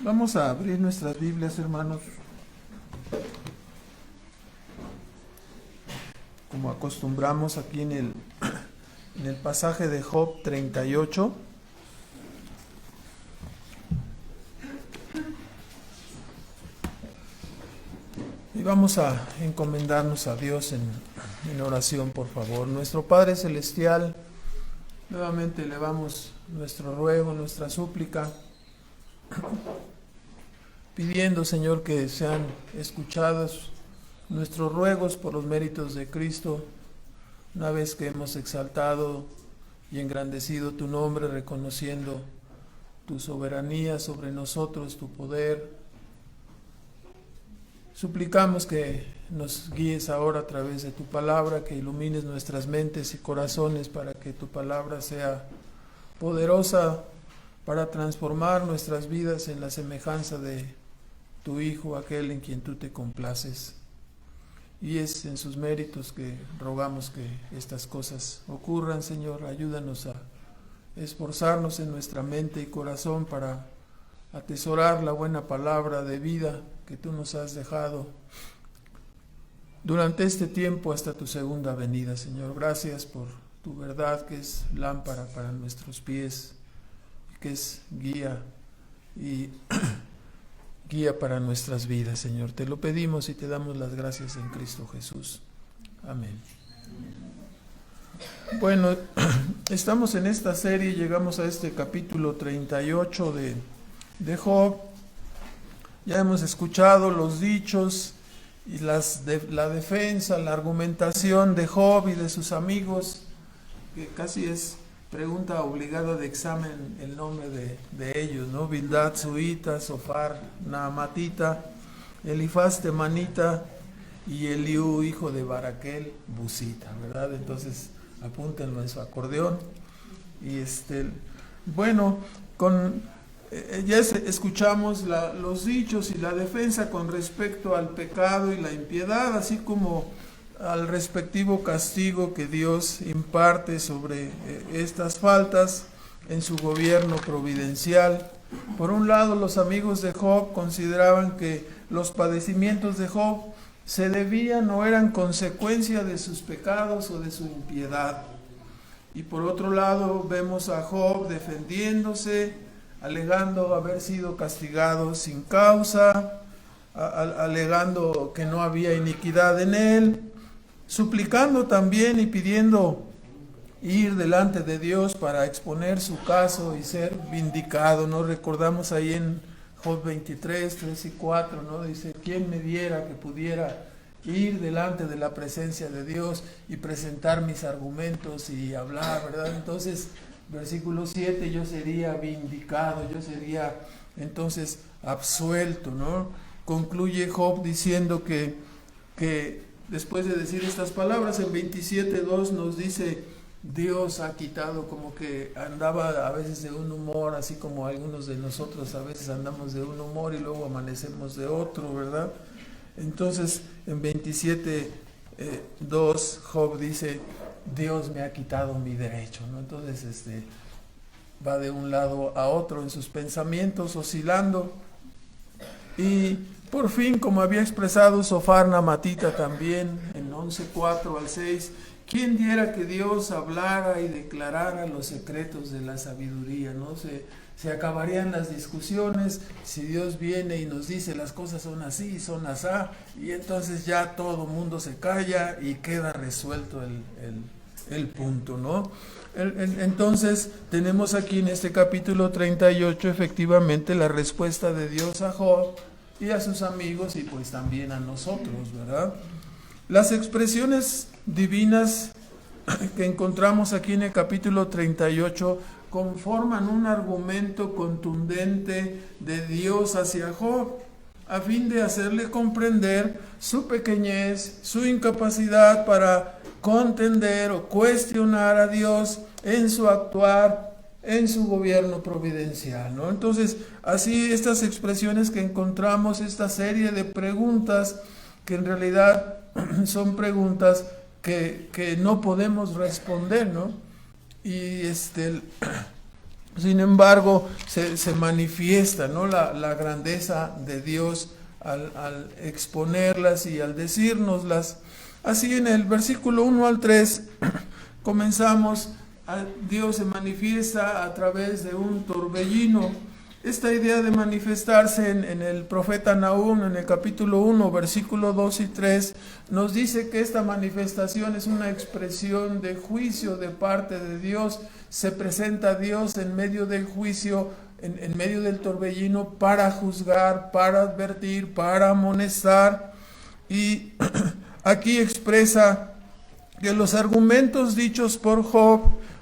Vamos a abrir nuestras Biblias, hermanos, como acostumbramos aquí en el pasaje de Job 38. Y vamos a encomendarnos a Dios en oración, por favor. Nuestro Padre Celestial, nuevamente elevamos nuestro ruego, nuestra súplica, pidiendo, Señor, que sean escuchados nuestros ruegos por los méritos de Cristo, una vez que hemos exaltado y engrandecido tu nombre, reconociendo tu soberanía sobre nosotros, tu poder. Suplicamos que nos guíes ahora a través de tu palabra, que ilumines nuestras mentes y corazones para que tu palabra sea poderosa para transformar nuestras vidas en la semejanza de tu Hijo, aquel en quien tú te complaces. Y es en sus méritos que rogamos que estas cosas ocurran, Señor. Ayúdanos a esforzarnos en nuestra mente y corazón para atesorar la buena palabra de vida que tú nos has dejado durante este tiempo hasta tu segunda venida, Señor. Gracias por tu verdad, que es lámpara para nuestros pies, que es guía y guía para nuestras vidas, Señor. Te lo pedimos y te damos las gracias en Cristo Jesús. Amén. Bueno, estamos en esta serie, llegamos a este capítulo 38 de Job. Ya hemos escuchado los dichos y la defensa, la argumentación de Job y de sus amigos, que casi es pregunta obligada de examen el nombre de ellos, ¿no? Bildad Suita, Sofar Naamatita, Elifaz Temanita y Eliú, hijo de Baraquel, Busita, ¿verdad? Entonces apúntenlo en su acordeón. Y bueno, ya escuchamos los dichos y la defensa con respecto al pecado y la impiedad, así como al respectivo castigo que Dios imparte sobre estas faltas en su gobierno providencial. Por un lado, los amigos de Job consideraban que los padecimientos de Job se debían o eran consecuencia de sus pecados o de su impiedad. Y por otro lado, vemos a Job defendiéndose, alegando haber sido castigado sin causa, alegando que no había iniquidad en él, suplicando también y pidiendo ir delante de Dios para exponer su caso y ser vindicado, ¿no? Recordamos ahí en Job 23, 3 y 4, ¿no? Dice, ¿quién me diera que pudiera ir delante de la presencia de Dios y presentar mis argumentos y hablar, ¿verdad? Entonces, versículo 7, yo sería vindicado, yo sería entonces absuelto, ¿no? Concluye Job diciendo que después de decir estas palabras, en 27:2 nos dice, Dios ha quitado, como que andaba a veces de un humor, así como algunos de nosotros a veces andamos de un humor y luego amanecemos de otro, ¿verdad? Entonces, en 27:2 Job dice, Dios me ha quitado mi derecho, ¿no? Entonces, va de un lado a otro en sus pensamientos, oscilando. Y por fin, como había expresado Sofar Naamatita también, en 11:4 al 6, ¿quién diera que Dios hablara y declarara los secretos de la sabiduría, ¿no? Se acabarían las discusiones si Dios viene y nos dice las cosas son así, son asá, y entonces ya todo mundo se calla y queda resuelto el punto, ¿no? Entonces tenemos aquí en este capítulo 38 efectivamente la respuesta de Dios a Job y a sus amigos y pues también a nosotros, ¿verdad? Las expresiones divinas que encontramos aquí en el capítulo 38 conforman un argumento contundente de Dios hacia Job, a fin de hacerle comprender su pequeñez, su incapacidad para contender o cuestionar a Dios en su actuar, en su gobierno providencial, ¿no? Entonces, así estas expresiones que encontramos, esta serie de preguntas que en realidad son preguntas que no podemos responder, ¿no? Y Sin embargo, se manifiesta, ¿no?, la grandeza de Dios al exponerlas y al decírnoslas. Así en el versículo 1 al 3 comenzamos, Dios se manifiesta a través de un torbellino. Esta idea de manifestarse en el profeta Nahum, en el capítulo 1, versículo 2 y 3, nos dice que esta manifestación es una expresión de juicio de parte de Dios. Se presenta Dios en medio del juicio, en medio del torbellino, para juzgar, para advertir, para amonestar. Y aquí expresa que los argumentos dichos por Job,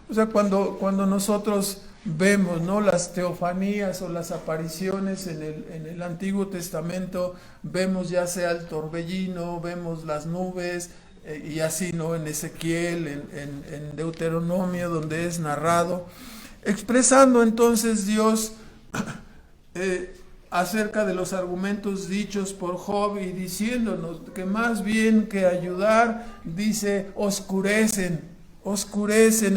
o sea, cuando nosotros vemos, ¿no?, las teofanías o las apariciones en el Antiguo Testamento, vemos ya sea el torbellino, vemos las nubes, y así, ¿no?, en Ezequiel, en Deuteronomio, donde es narrado, expresando entonces Dios acerca de los argumentos dichos por Job, y diciéndonos que más bien que ayudar, dice, oscurecen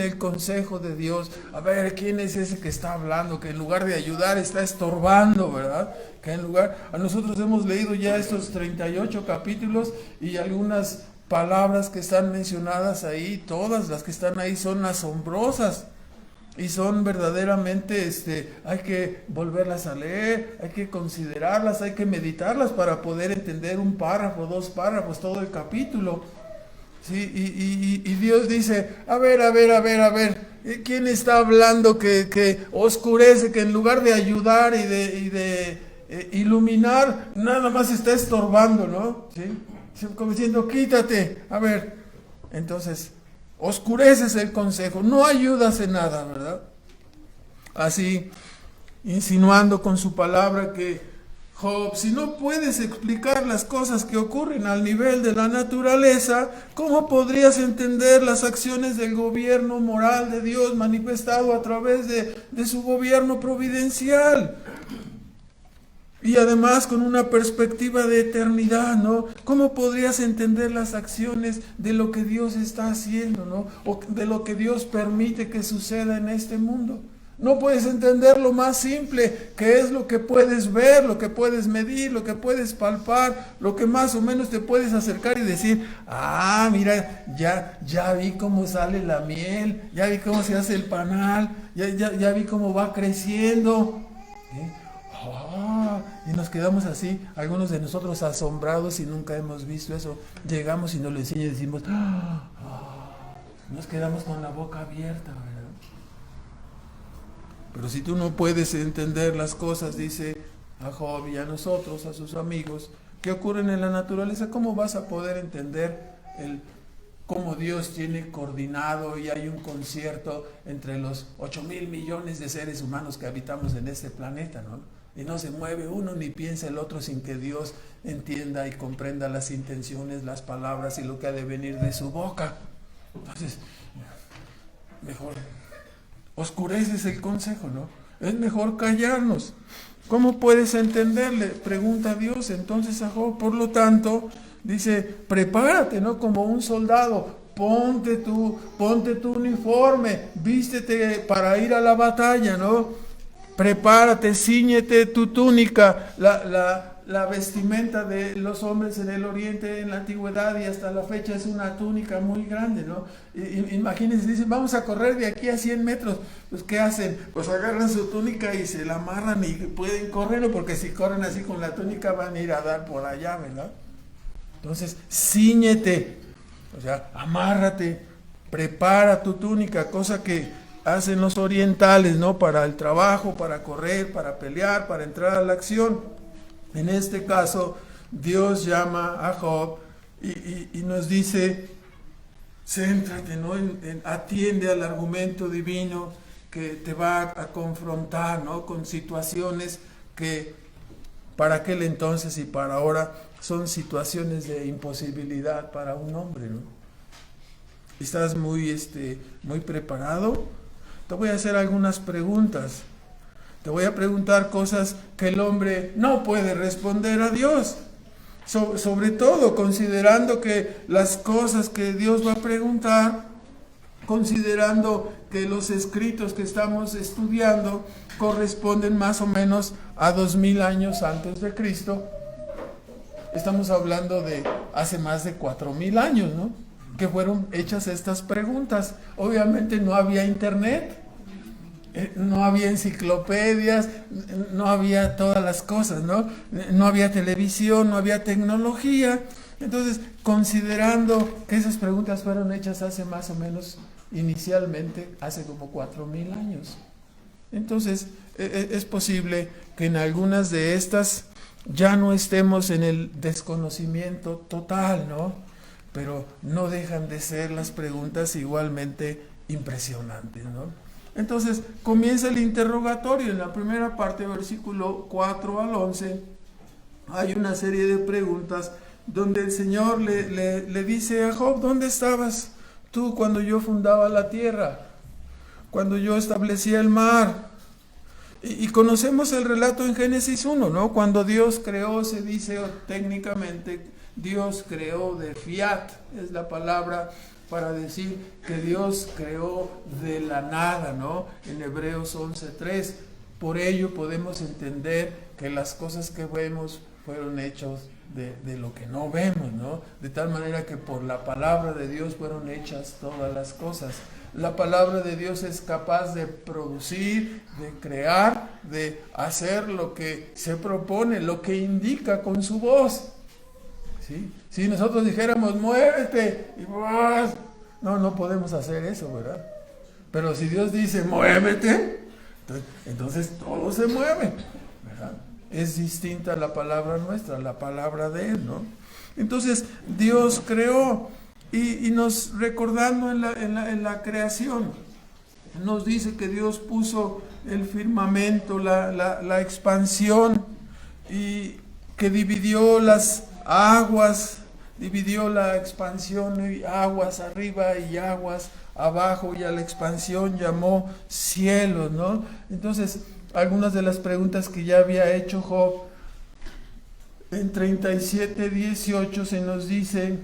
el consejo de Dios. A ver, ¿quién es ese que está hablando? Que en lugar de ayudar está estorbando, ¿verdad? Que en lugar, a nosotros hemos leído ya estos 38 capítulos y algunas palabras que están mencionadas ahí, todas las que están ahí son asombrosas. Y son verdaderamente, hay que volverlas a leer, hay que considerarlas, hay que meditarlas para poder entender un párrafo, 2 párrafos, todo el capítulo. Sí, y Dios dice, a ver, ¿quién está hablando que oscurece, que en lugar de ayudar y de iluminar, nada más está estorbando, ¿no? ¿Sí? Como diciendo, quítate, a ver, entonces, oscureces el consejo, no ayudas en nada, ¿verdad? Así, insinuando con su palabra que Job, si no puedes explicar las cosas que ocurren al nivel de la naturaleza, ¿cómo podrías entender las acciones del gobierno moral de Dios manifestado a través de su gobierno providencial? Y además con una perspectiva de eternidad, ¿no? ¿Cómo podrías entender las acciones de lo que Dios está haciendo, ¿no? O de lo que Dios permite que suceda en este mundo. No puedes entender lo más simple, que es lo que puedes ver, lo que puedes medir, lo que puedes palpar, lo que más o menos te puedes acercar y decir, mira, ya vi cómo sale la miel, ya vi cómo se hace el panal, ya vi cómo va creciendo. Y nos quedamos así, algunos de nosotros asombrados y nunca hemos visto eso. Llegamos y nos lo enseñan y decimos, nos quedamos con la boca abierta, ¿verdad? Pero si tú no puedes entender las cosas, dice a Job y a nosotros, a sus amigos, que ocurren en la naturaleza, ¿cómo vas a poder entender cómo Dios tiene coordinado y hay un concierto entre los 8,000 millones de seres humanos que habitamos en este planeta, ¿no? Y no se mueve uno ni piensa el otro sin que Dios entienda y comprenda las intenciones, las palabras y lo que ha de venir de su boca. Entonces, mejor oscureces el consejo, ¿no? Es mejor callarnos. ¿Cómo puedes entenderle? Pregunta Dios entonces a Job. Por lo tanto, dice, prepárate, ¿no? Como un soldado, ponte tu uniforme, vístete para ir a la batalla, ¿no? Prepárate, cíñete tu túnica, la vestimenta de los hombres en el oriente, en la antigüedad y hasta la fecha es una túnica muy grande, ¿no? Imagínense, dicen, vamos a correr de aquí a 100 metros, pues ¿qué hacen? Pues agarran su túnica y se la amarran y pueden correr, porque si corren así con la túnica van a ir a dar por allá, ¿verdad? Entonces, cíñete, o sea, amárrate, prepara tu túnica, cosa que hacen los orientales, ¿no? Para el trabajo, para correr, para pelear, para entrar a la acción. En este caso, Dios llama a Job y nos dice, céntrate, ¿no? Atiende al argumento divino que te va a confrontar, ¿no? Con situaciones que para aquel entonces y para ahora son situaciones de imposibilidad para un hombre, ¿no? ¿Estás muy preparado? Te voy a hacer algunas preguntas. Te voy a preguntar cosas que el hombre no puede responder a Dios. Sobre todo considerando que las cosas que Dios va a preguntar considerando que los escritos que estamos estudiando corresponden más o menos a 2000 años antes de Cristo. Estamos hablando de hace más de 4000 años, ¿no? Que fueron hechas estas preguntas. Obviamente no había internet, no había enciclopedias, no había todas las cosas, ¿no? No había televisión, no había tecnología. Entonces, considerando que esas preguntas fueron hechas hace más o menos, inicialmente, hace como 4000 años. Entonces, es posible que en algunas de estas ya no estemos en el desconocimiento total, ¿no? Pero no dejan de ser las preguntas igualmente impresionantes, ¿no? Entonces, comienza el interrogatorio. En la primera parte, versículo 4 al 11, hay una serie de preguntas donde el Señor le dice a Job: ¿dónde estabas tú cuando yo fundaba la tierra? Cuando yo establecía el mar. Y conocemos el relato en Génesis 1, ¿no? Cuando Dios creó, se dice técnicamente, Dios creó de fiat, es la palabra para decir que Dios creó de la nada, ¿no? En Hebreos 11:3. Por ello podemos entender que las cosas que vemos fueron hechas de lo que no vemos, ¿no? De tal manera que por la palabra de Dios fueron hechas todas las cosas. La palabra de Dios es capaz de producir, de crear, de hacer lo que se propone, lo que indica con su voz. ¿Sí? Si nosotros dijéramos muévete, y no podemos hacer eso, ¿verdad? Pero si Dios dice muévete, entonces todo se mueve, ¿verdad? Es distinta la palabra nuestra, la palabra de Él, ¿no? Entonces Dios creó. Y nos recordando en la creación, nos dice que Dios puso el firmamento, la expansión, y que dividió las aguas, dividió la expansión y aguas arriba y aguas abajo, y a la expansión llamó cielos, ¿no? Entonces, algunas de las preguntas que ya había hecho Job, en 37:18 se nos dice: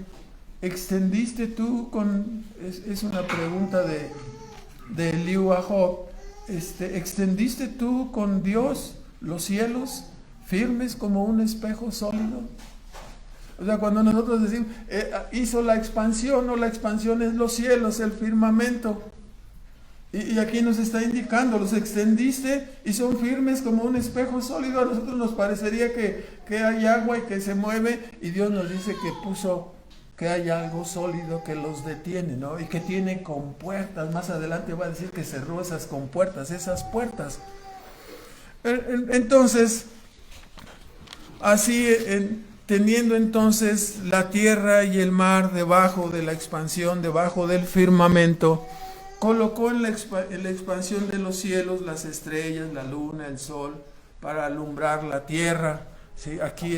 ¿extendiste tú con, es una pregunta de Eliú a Job, ¿extendiste tú con Dios los cielos firmes como un espejo sólido? O sea, cuando nosotros decimos, hizo la expansión, no, la expansión es los cielos, el firmamento. Y aquí nos está indicando, los extendiste y son firmes como un espejo sólido. A nosotros nos parecería que hay agua y que se mueve, y Dios nos dice que puso, que hay algo sólido que los detiene, ¿no? Y que tiene compuertas. Más adelante va a decir que cerró esas compuertas, esas puertas. Entonces, así, teniendo entonces la tierra y el mar debajo de la expansión, debajo del firmamento, colocó en la expansión de los cielos las estrellas, la luna, el sol, para alumbrar la tierra. ¿Sí? Aquí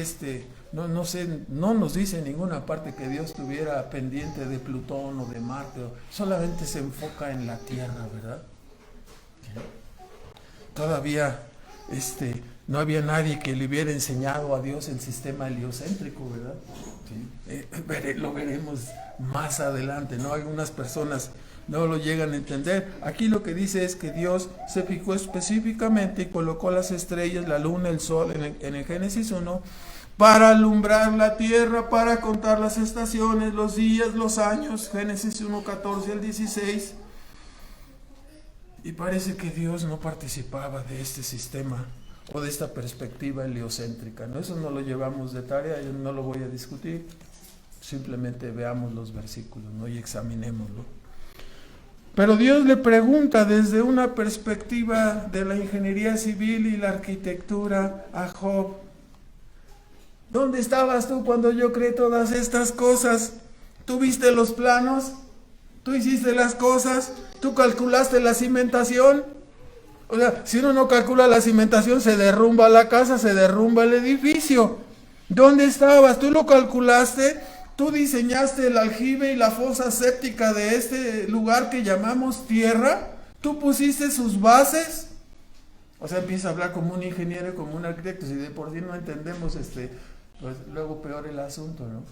no nos dice en ninguna parte que Dios estuviera pendiente de Plutón o de Marte, solamente se enfoca en la tierra, ¿verdad? Todavía no había nadie que le hubiera enseñado a Dios el sistema heliocéntrico, ¿verdad? ¿Sí? Lo veremos más adelante, ¿no? Algunas personas no lo llegan a entender. Aquí lo que dice es que Dios se fijó específicamente y colocó las estrellas, la luna, el sol, en el Génesis 1, para alumbrar la tierra, para contar las estaciones, los días, los años, Génesis 1:14 al 16. Y parece que Dios no participaba de este sistema o de esta perspectiva heliocéntrica, ¿no? Eso no lo llevamos de tarea, yo no lo voy a discutir, simplemente veamos los versículos, ¿no? Y examinémoslo. Pero Dios le pregunta desde una perspectiva de la ingeniería civil y la arquitectura a Job: ¿dónde estabas tú cuando yo creé todas estas cosas? ¿Tú viste los planos? ¿Tú hiciste las cosas? ¿Tú calculaste la cimentación? O sea, si uno no calcula la cimentación, se derrumba la casa, se derrumba el edificio. ¿Dónde estabas? ¿Tú lo calculaste? ¿Tú diseñaste el aljibe y la fosa séptica de este lugar que llamamos tierra? ¿Tú pusiste sus bases? O sea, empieza a hablar como un ingeniero y como un arquitecto. Si de por sí no entendemos, pues luego peor el asunto, ¿no?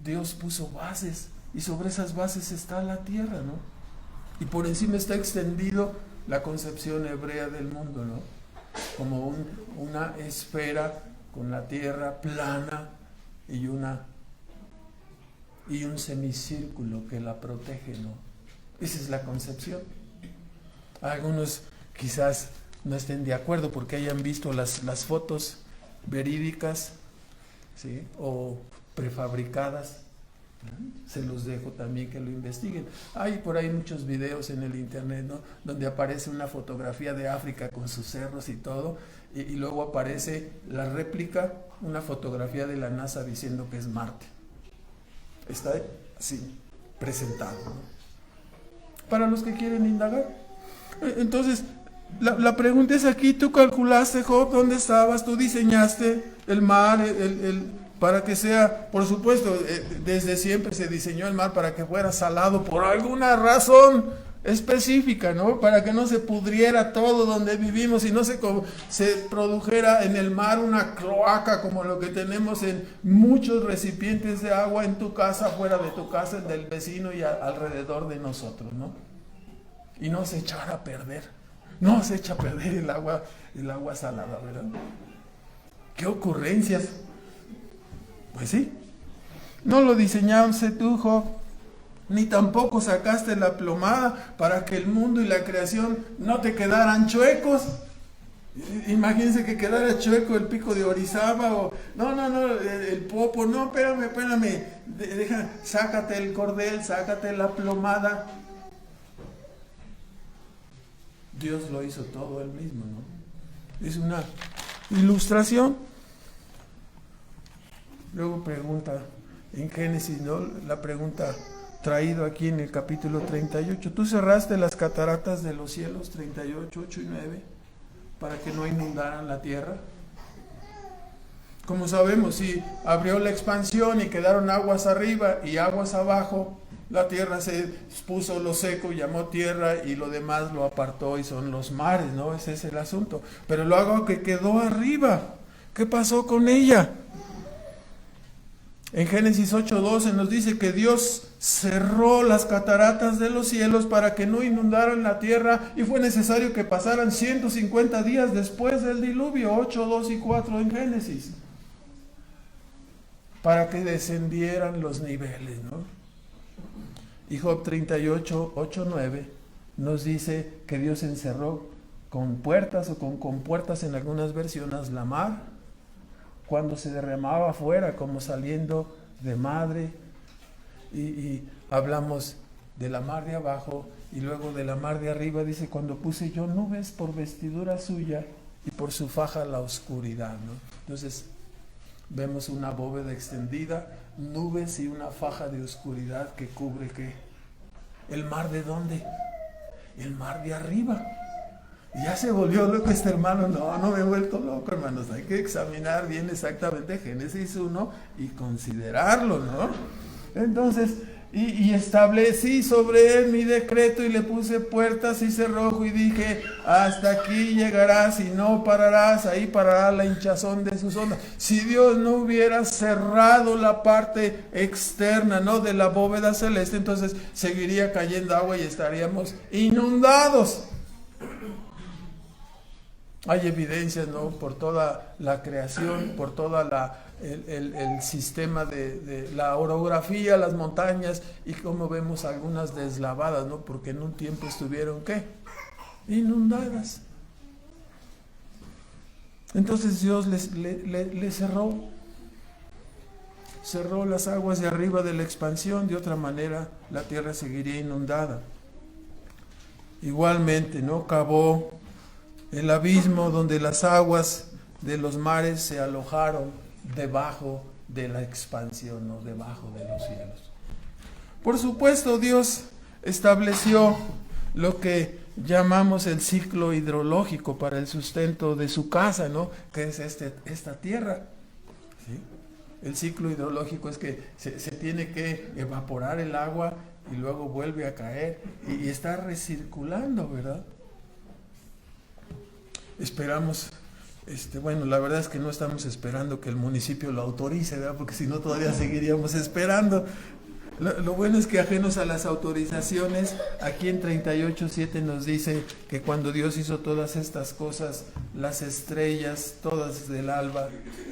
Dios puso bases y sobre esas bases está la tierra, ¿no? Y por encima está extendido la concepción hebrea del mundo, ¿no? Como una esfera con la tierra plana y un semicírculo que la protege, ¿no? Esa es la concepción. Algunos quizás no estén de acuerdo porque hayan visto las fotos verídicas, ¿sí? O prefabricadas. Se los dejo también que lo investiguen. Hay por ahí muchos videos en el internet, ¿no? Donde aparece una fotografía de África con sus cerros y todo, y luego aparece la réplica, una fotografía de la NASA diciendo que es Marte. Está así presentado, ¿no? Para los que quieren indagar. Entonces, la pregunta es aquí: ¿tú calculaste, Job, dónde estabas? ¿Tú diseñaste el mar, para que sea, por supuesto, desde siempre se diseñó el mar para que fuera salado por alguna razón específica, ¿no? Para que no se pudriera todo donde vivimos y no se produjera en el mar una cloaca como lo que tenemos en muchos recipientes de agua en tu casa, fuera de tu casa, del vecino y alrededor de nosotros, ¿no? Y no se echara a perder. No se echa a perder el agua salada, ¿verdad? ¿Qué ocurrencias? Pues sí, no lo diseñaste tú, Job, ni tampoco sacaste la plomada para que el mundo y la creación no te quedaran chuecos. Imagínense que quedara chueco el pico de Orizaba o el Popo. No, espérame, sácate el cordel, sácate la plomada. Dios lo hizo todo él mismo, ¿no? Es una ilustración. Luego pregunta en Génesis, ¿no? La pregunta traído aquí en el capítulo 38. ¿Tú cerraste las cataratas de los cielos? 38, 8 y 9, para que no inundaran la tierra. Como sabemos, si abrió la expansión y quedaron aguas arriba y aguas abajo, la tierra se puso lo seco, llamó tierra, y lo demás lo apartó y son los mares, ¿no? Ese es el asunto. Pero lo agua que quedó arriba, ¿qué pasó con ella? En Génesis 8:12 nos dice que Dios cerró las cataratas de los cielos para que no inundaran la tierra, y fue necesario que pasaran 150 días después del diluvio, 8, 2 y 4 en Génesis, para que descendieran los niveles, ¿no? Y Job 38, 8, 9 nos dice que Dios encerró con puertas o con compuertas en algunas versiones la mar, cuando se derramaba afuera como saliendo de madre, y hablamos de la mar de abajo y luego de la mar de arriba. Dice: cuando puse yo nubes por vestidura suya y por su faja la oscuridad, ¿no? Entonces vemos una bóveda extendida, nubes y una faja de oscuridad que cubre ¿qué? ¿El mar de dónde? El mar de arriba. Y ya se volvió loco este hermano. No me he vuelto loco, hermanos. Hay que examinar bien exactamente Génesis 1 y considerarlo, ¿no? Entonces, y establecí sobre él mi decreto y le puse puertas y cerrojo y dije: hasta aquí llegarás y no pararás, ahí parará la hinchazón de sus ondas. Si Dios no hubiera cerrado la parte externa, ¿no?, de la bóveda celeste, entonces seguiría cayendo agua y estaríamos inundados. Hay evidencias, ¿no?, por toda la creación, por toda el sistema de la orografía, las montañas, y como vemos algunas deslavadas, ¿no?, porque en un tiempo estuvieron ¿qué? Inundadas. Entonces Dios le cerró las aguas de arriba de la expansión. De otra manera la tierra seguiría inundada. Igualmente, ¿no?, cavó el abismo donde las aguas de los mares se alojaron debajo de la expansión, ¿no?, debajo de los cielos. Por supuesto, Dios estableció lo que llamamos el ciclo hidrológico para el sustento de su casa, ¿no?, que es esta tierra, ¿sí? El ciclo hidrológico es que se tiene que evaporar el agua y luego vuelve a caer y está recirculando, ¿verdad? Esperamos, bueno, la verdad es que no estamos esperando que el municipio lo autorice, ¿verdad?, porque si no todavía seguiríamos esperando. Lo bueno es que ajenos a las autorizaciones, aquí en 38:7 nos dice que cuando Dios hizo todas estas cosas, las estrellas, todas del alba,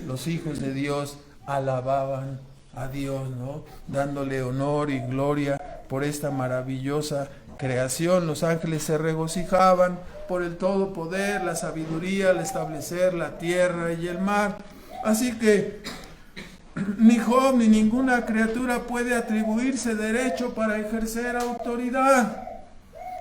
los hijos de Dios alababan a Dios, ¿no? Dándole honor y gloria por esta maravillosa creación. Los ángeles se regocijaban por el todo poder, la sabiduría al establecer la tierra y el mar. Así que ni Job ni ninguna criatura puede atribuirse derecho para ejercer autoridad.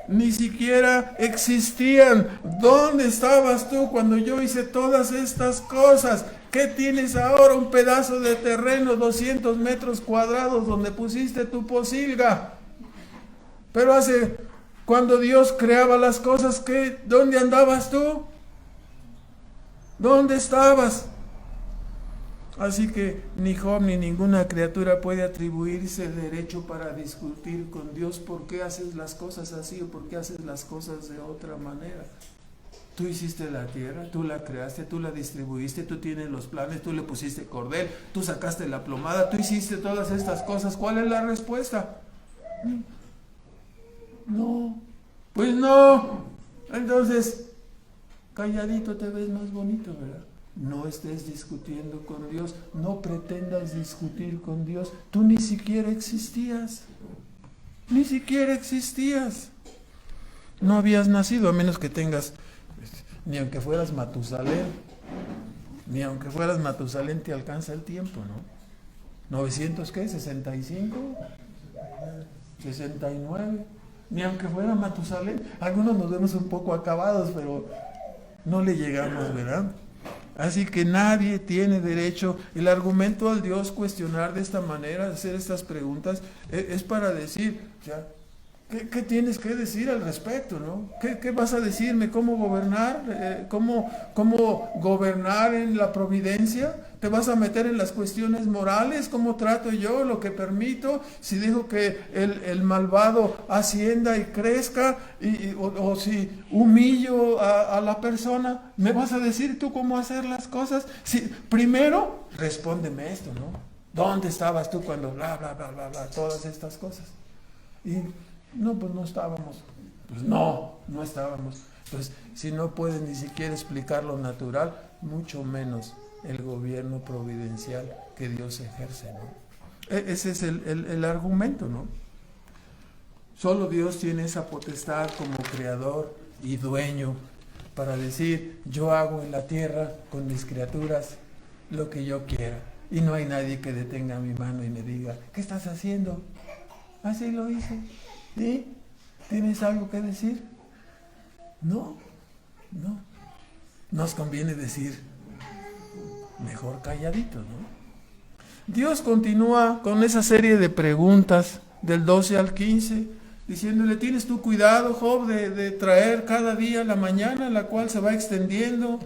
Ni siquiera existían. ¿Dónde estabas tú cuando yo hice todas estas cosas? ¿Qué tienes ahora? Un pedazo de terreno, 200 metros cuadrados donde pusiste tu posilga. Pero cuando Dios creaba las cosas, ¿dónde andabas tú? ¿Dónde estabas? Así que ni Job ni ninguna criatura puede atribuirse el derecho para discutir con Dios por qué haces las cosas así o por qué haces las cosas de otra manera. Tú hiciste la tierra, tú la creaste, tú la distribuiste, tú tienes los planes, tú le pusiste cordel, tú sacaste la plomada, tú hiciste todas estas cosas. ¿Cuál es la respuesta? No, pues no. Entonces, calladito te ves más bonito, ¿verdad? No estés discutiendo con Dios, no pretendas discutir con Dios. Tú ni siquiera existías, ni siquiera existías. No habías nacido, a menos que tengas, ni aunque fueras Matusalén, ni aunque fueras Matusalén te alcanza el tiempo, ¿no? ¿900 qué? ¿65? ¿69? Ni aunque fuera Matusalén. Algunos nos vemos un poco acabados, pero no le llegamos, ¿verdad? Así que nadie tiene derecho. El argumento al Dios cuestionar de esta manera, hacer estas preguntas, es para decir, ya, ¿qué tienes que decir al respecto, no? ¿Qué vas a decirme? ¿Cómo gobernar? ¿Cómo gobernar en la providencia? ¿Te vas a meter en las cuestiones morales? ¿Cómo trato yo? ¿Lo que permito? Si digo que el malvado ascienda y crezca, o si humillo a la persona, ¿me vas a decir tú cómo hacer las cosas? Si, primero, respóndeme esto, ¿no? ¿Dónde estabas tú cuando bla, bla, bla, bla, bla, todas estas cosas? Y no, pues no estábamos. Pues no estábamos. Pues si no puedes ni siquiera explicar lo natural, mucho menos el gobierno providencial que Dios ejerce, ¿no? Ese es el argumento, ¿no? Solo Dios tiene esa potestad como creador y dueño para decir, yo hago en la tierra con mis criaturas lo que yo quiera. Y no hay nadie que detenga mi mano y me diga, ¿qué estás haciendo? Así lo hice. ¿Sí? ¿Tienes algo que decir? No. Nos conviene decir, mejor calladito, ¿no? Dios continúa con esa serie de preguntas del 12 al 15, diciéndole, ¿tienes tú cuidado, Job, de traer cada día la mañana, la cual se va extendiendo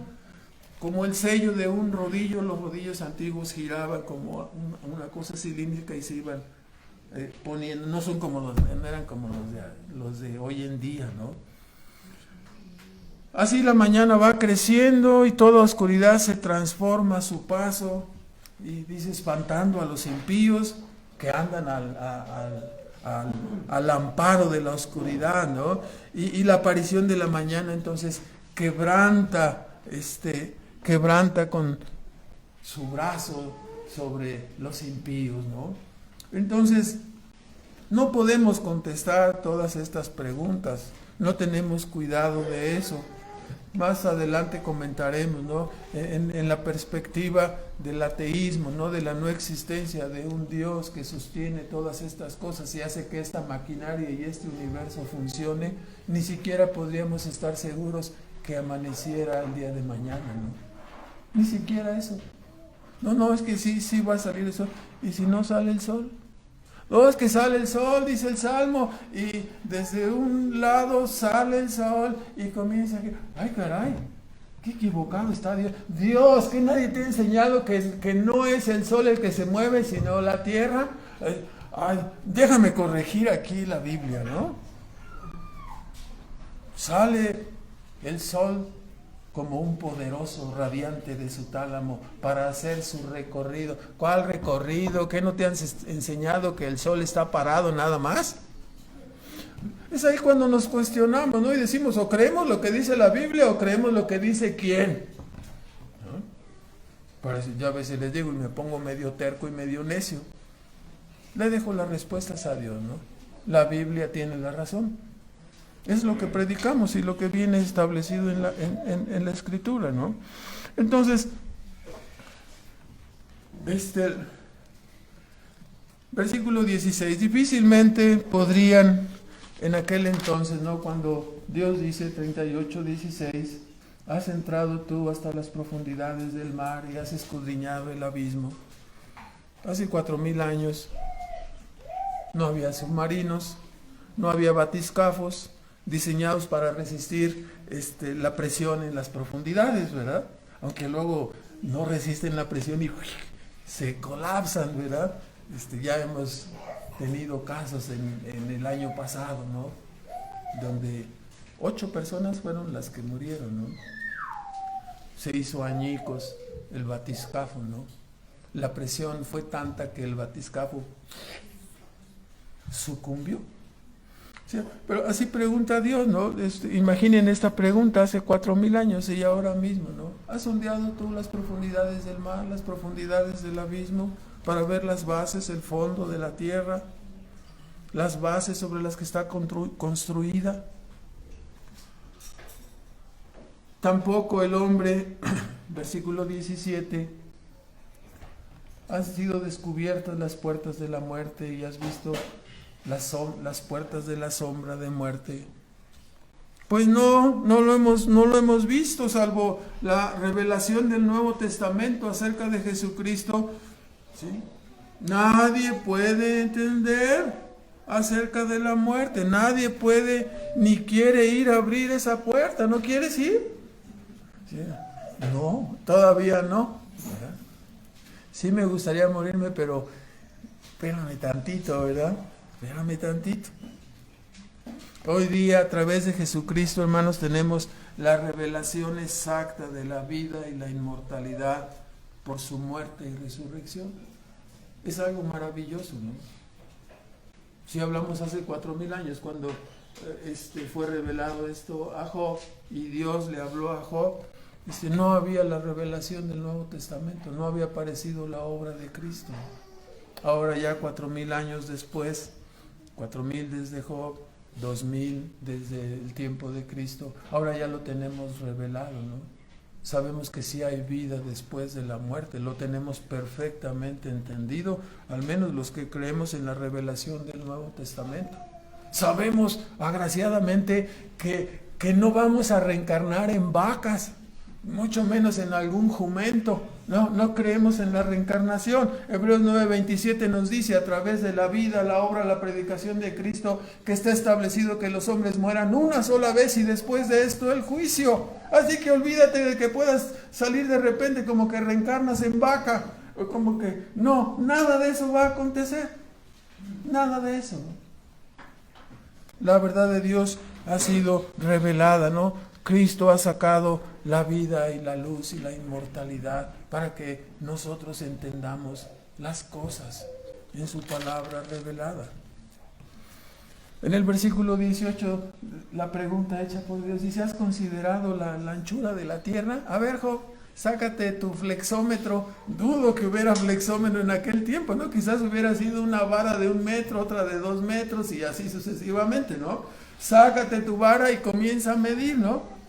como el sello de un rodillo? Los rodillos antiguos giraban como una cosa cilíndrica y se iban poniendo, no eran como los de hoy en día, ¿no? Así la mañana va creciendo y toda oscuridad se transforma a su paso, y dice, espantando a los impíos que andan al amparo de la oscuridad, ¿no? Y la aparición de la mañana entonces quebranta con su brazo sobre los impíos, ¿no? Entonces, no podemos contestar todas estas preguntas, no tenemos cuidado de eso. Más adelante comentaremos, ¿no? En la perspectiva del ateísmo, ¿no? De la no existencia de un Dios que sostiene todas estas cosas y hace que esta maquinaria y este universo funcione, ni siquiera podríamos estar seguros que amaneciera el día de mañana, ¿no? Ni siquiera eso. No, es que sí va a salir el sol. ¿Y si no sale el sol? No, es que sale el sol, dice el Salmo, y desde un lado sale el sol y comienza a... ¡Ay, caray! ¡Qué equivocado está Dios! Dios, que nadie te ha enseñado que no es el sol el que se mueve, sino la tierra. Ay, déjame corregir aquí la Biblia, ¿no? Sale el sol como un poderoso radiante de su tálamo para hacer su recorrido. ¿Cuál recorrido? ¿Qué no te han enseñado que el sol está parado nada más? Es ahí cuando nos cuestionamos, ¿no? Y decimos, o creemos lo que dice la Biblia o creemos lo que dice quién. ¿No? Por eso yo a veces les digo y me pongo medio terco y medio necio. Le dejo las respuestas a Dios, ¿no? La Biblia tiene la razón. Es lo que predicamos y lo que viene establecido en la Escritura, ¿no? Entonces, versículo 16, difícilmente podrían en aquel entonces, ¿no? Cuando Dios dice 38:16, has entrado tú hasta las profundidades del mar y has escudriñado el abismo. Hace 4000 años no había submarinos, no había batiscafos diseñados para resistir la presión en las profundidades, ¿verdad? Aunque luego no resisten la presión y se colapsan, ¿verdad? Ya hemos tenido casos en el año pasado, ¿no? Donde 8 personas fueron las que murieron, ¿no? Se hizo añicos el batiscafo, ¿no? La presión fue tanta que el batiscafo sucumbió. Sí, pero así pregunta Dios, ¿no? Imaginen esta pregunta hace 4000 años y ahora mismo, ¿no? ¿Has sondeado tú las profundidades del mar, las profundidades del abismo, para ver las bases, el fondo de la tierra, las bases sobre las que está construida? Tampoco el hombre, versículo 17, han sido descubiertas las puertas de la muerte y has visto las puertas de la sombra de muerte. Pues no lo hemos visto, salvo la revelación del Nuevo Testamento acerca de Jesucristo. ¿Sí? Nadie puede entender acerca de la muerte, nadie puede ni quiere ir a abrir esa puerta. ¿No quieres ir? ¿Sí? No, todavía no. ¿Verdad? Sí me gustaría morirme, pero espérame tantito, ¿verdad? Espérame tantito. Hoy día, a través de Jesucristo, hermanos, tenemos la revelación exacta de la vida y la inmortalidad por su muerte y resurrección. Es algo maravilloso, ¿no? Si hablamos hace 4000 años, cuando fue revelado esto a Job, y Dios le habló a Job, no había la revelación del Nuevo Testamento, no había aparecido la obra de Cristo. Ahora ya 4000 años después, 4000 desde Job, 2000 desde el tiempo de Cristo, ahora ya lo tenemos revelado, ¿no? Sabemos que sí hay vida después de la muerte, lo tenemos perfectamente entendido, al menos los que creemos en la revelación del Nuevo Testamento. Sabemos agraciadamente que no vamos a reencarnar en vacas, mucho menos en algún jumento. No creemos en la reencarnación. Hebreos 9:27 nos dice, a través de la vida, la obra, la predicación de Cristo, que está establecido que los hombres mueran una sola vez y después de esto el juicio. Así que olvídate de que puedas salir de repente como que reencarnas en vaca, o como que no, nada de eso va a acontecer. Nada de eso. La verdad de Dios ha sido revelada, ¿no? Cristo ha sacado la vida y la luz y la inmortalidad para que nosotros entendamos las cosas en su palabra revelada. En el versículo 18, la pregunta hecha por Dios dice, ¿has considerado la anchura de la tierra? A ver, Job, sácate tu flexómetro. Dudo que hubiera flexómetro en aquel tiempo, ¿no? Quizás hubiera sido una vara de 1 metro, otra de 2 metros y así sucesivamente, ¿no? Sácate tu vara y comienza a medir, ¿no?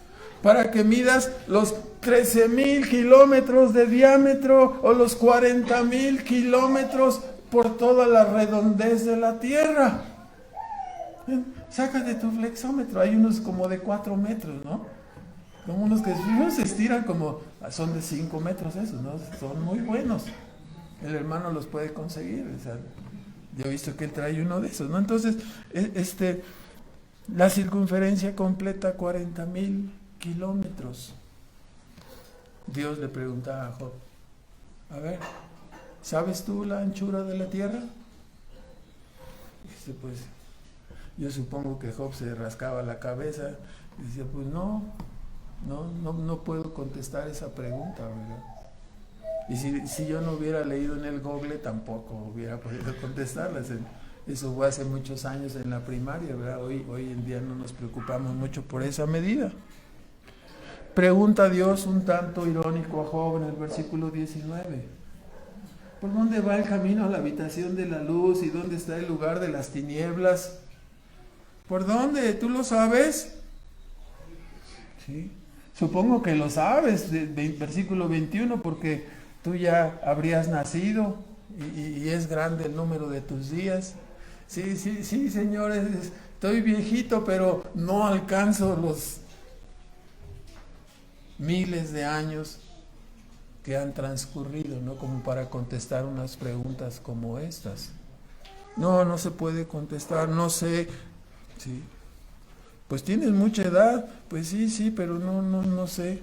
Para que midas los 13,000 kilómetros de diámetro o los 40,000 kilómetros por toda la redondez de la tierra. Sácate tu flexómetro. Hay unos como de 4 metros, ¿no? Como unos que se estiran como, son de 5 metros esos, ¿no? Son muy buenos. El hermano los puede conseguir. O sea, yo he visto que él trae uno de esos, ¿no? Entonces, la circunferencia completa 40,000 kilómetros. Dios le preguntaba a Job, a ver, ¿sabes tú la anchura de la tierra? Y pues, yo supongo que Job se rascaba la cabeza y decía, pues no, No puedo contestar esa pregunta, ¿verdad? Y si yo no hubiera leído en el Google, tampoco hubiera podido contestarlas. Eso fue hace muchos años en la primaria, ¿verdad? Hoy en día no nos preocupamos mucho por esa medida. Pregunta Dios un tanto irónico a Job en el versículo 19. ¿Por dónde va el camino a la habitación de la luz y dónde está el lugar de las tinieblas? ¿Por dónde? ¿Tú lo sabes? Sí. Supongo que lo sabes, versículo 21, porque tú ya habrías nacido y es grande el número de tus días. Sí, Señor, estoy viejito, pero no alcanzo los miles de años que han transcurrido, ¿no? Como para contestar unas preguntas como estas. No se puede contestar, no sé. Sí. Pues tienes mucha edad, pues sí, pero no sé.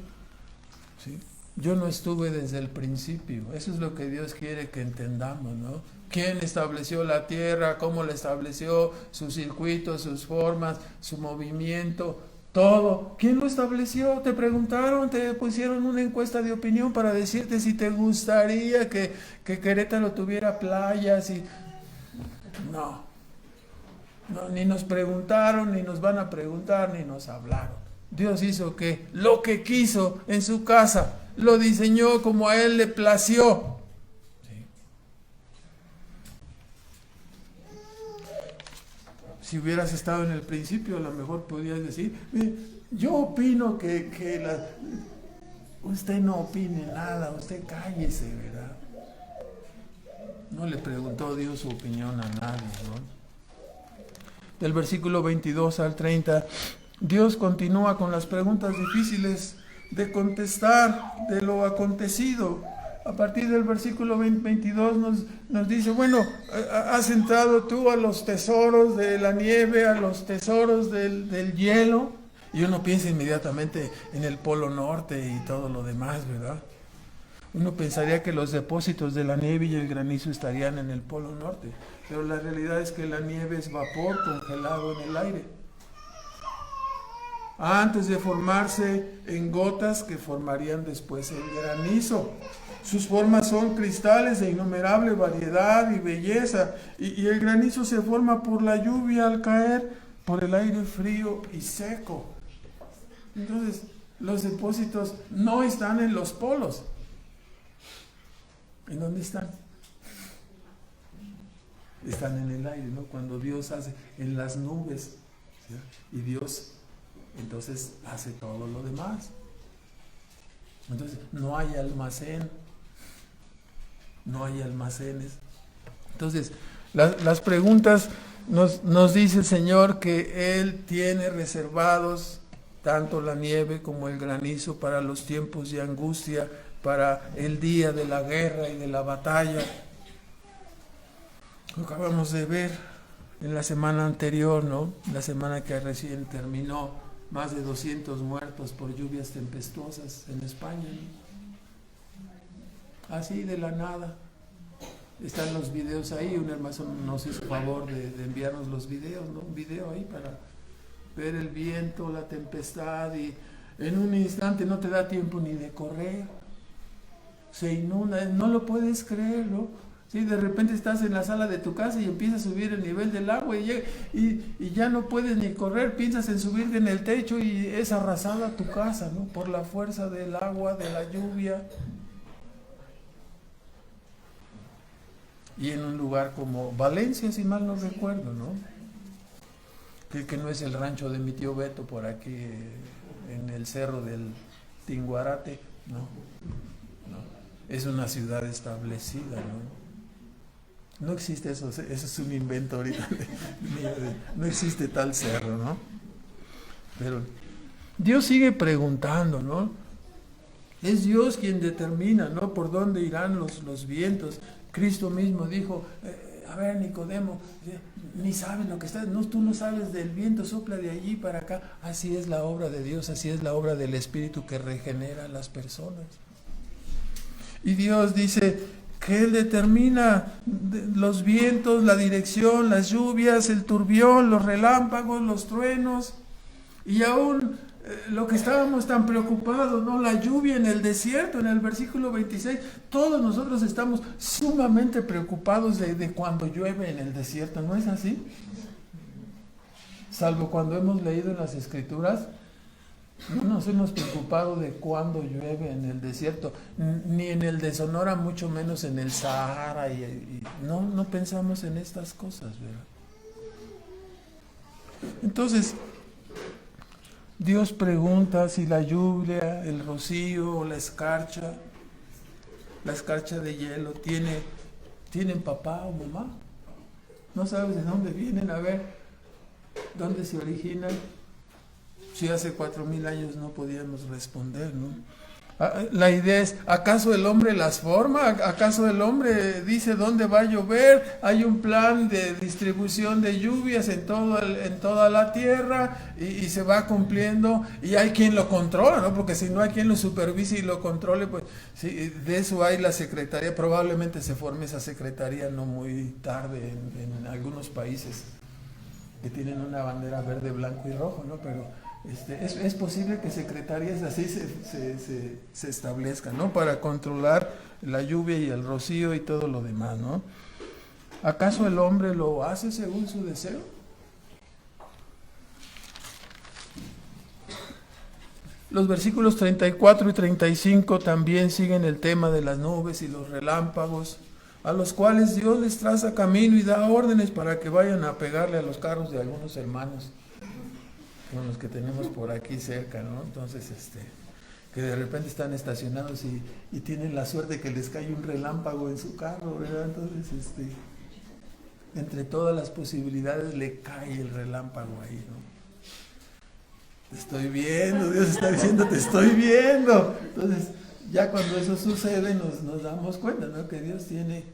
Sí. Yo no estuve desde el principio. Eso es lo que Dios quiere que entendamos, ¿no? ¿Quién estableció la tierra? ¿Cómo la estableció? Sus circuitos, sus formas, su movimiento, todo. ¿Quién lo estableció? Te preguntaron, te pusieron una encuesta de opinión para decirte si te gustaría que Querétaro tuviera playas y... No, ni nos preguntaron, ni nos van a preguntar, ni nos hablaron. Dios hizo lo que quiso en su casa, lo diseñó como a Él le plació. ¿Sí? Si hubieras estado en el principio, a lo mejor podías decir, yo opino que usted no opine nada, usted cállese, ¿verdad? No le preguntó Dios su opinión a nadie, ¿no? Del versículo 22 al 30, Dios continúa con las preguntas difíciles de contestar de lo acontecido. A partir del versículo 22 nos dice, bueno, has entrado tú a los tesoros de la nieve, a los tesoros del hielo, y uno piensa inmediatamente en el Polo Norte y todo lo demás, ¿verdad? Uno pensaría que los depósitos de la nieve y el granizo estarían en el Polo Norte, pero la realidad es que la nieve es vapor congelado en el aire, antes de formarse en gotas que formarían después el granizo. Sus formas son cristales de innumerable variedad y belleza, y el granizo se forma por la lluvia al caer, por el aire frío y seco. Entonces, los depósitos no están en los polos. ¿En dónde están? Están en el aire, ¿no? Cuando Dios hace en las nubes, ¿sí? Y Dios entonces hace todo lo demás. Entonces no hay almacén, no hay almacenes. Entonces las preguntas nos dice el Señor que Él tiene reservados tanto la nieve como el granizo para los tiempos de angustia, para el día de la guerra y de la batalla. Lo acabamos de ver en la semana anterior, ¿no? La semana que recién terminó, más de 200 muertos por lluvias tempestuosas en España, ¿no? Así de la nada. Están los videos ahí, un hermano nos hizo favor de enviarnos los videos, ¿no? Un video ahí para ver el viento, la tempestad, y en un instante no te da tiempo ni de correr. Se inunda, no lo puedes creer, ¿no? Sí, de repente estás en la sala de tu casa y empieza a subir el nivel del agua y ya no puedes ni correr, piensas en subirte en el techo y es arrasada tu casa, ¿no? Por la fuerza del agua, de la lluvia. Y en un lugar como Valencia, si mal no recuerdo, ¿no? Que no es el rancho de mi tío Beto por aquí en el cerro del Tinguarate, ¿no? Es una ciudad establecida, ¿no? No existe eso es un invento ahorita. No existe tal cerro, ¿no? Pero Dios sigue preguntando, ¿no? Es Dios quien determina, ¿no? Por dónde irán los vientos. Cristo mismo dijo, a ver, Nicodemo, ni sabes lo que está, tú no sabes del viento, sopla de allí para acá. Así es la obra de Dios, así es la obra del Espíritu que regenera a las personas. Y Dios dice que Él determina los vientos, la dirección, las lluvias, el turbión, los relámpagos, los truenos, y aún lo que estábamos tan preocupados, ¿no? La lluvia en el desierto, en el versículo 26, todos nosotros estamos sumamente preocupados de cuando llueve en el desierto, ¿no es así? Salvo cuando hemos leído en las Escrituras, no nos hemos preocupado de cuándo llueve en el desierto, ni en el de Sonora, mucho menos en el Sahara, y no pensamos en estas cosas, ¿verdad? Entonces, Dios pregunta si la lluvia, el rocío o la escarcha de hielo, ¿tienen papá o mamá? No sabes de dónde vienen, a ver, dónde se originan. Si hace 4,000 años no podíamos responder, ¿no? La idea es, ¿acaso el hombre las forma? ¿Acaso el hombre dice dónde va a llover? Hay un plan de distribución de lluvias en toda la tierra y se va cumpliendo, y hay quien lo controla, ¿no? Porque si no hay quien lo supervise y lo controle, pues sí, de eso hay la secretaría. Probablemente se forme esa secretaría no muy tarde en algunos países que tienen una bandera verde, blanco y rojo, ¿no? Pero es posible que secretarías así se establezcan, ¿no? Para controlar la lluvia y el rocío y todo lo demás, ¿no? ¿Acaso el hombre lo hace según su deseo? Los versículos 34 y 35 también siguen el tema de las nubes y los relámpagos, a los cuales Dios les traza camino y da órdenes para que vayan a pegarle a los carros de algunos hermanos con los que tenemos por aquí cerca, ¿no? Entonces, que de repente están estacionados y tienen la suerte que les cae un relámpago en su carro, ¿verdad? Entonces, entre todas las posibilidades le cae el relámpago ahí, ¿no? Te estoy viendo, Dios está diciendo, te estoy viendo. Entonces, ya cuando eso sucede nos damos cuenta, ¿no? Que Dios tiene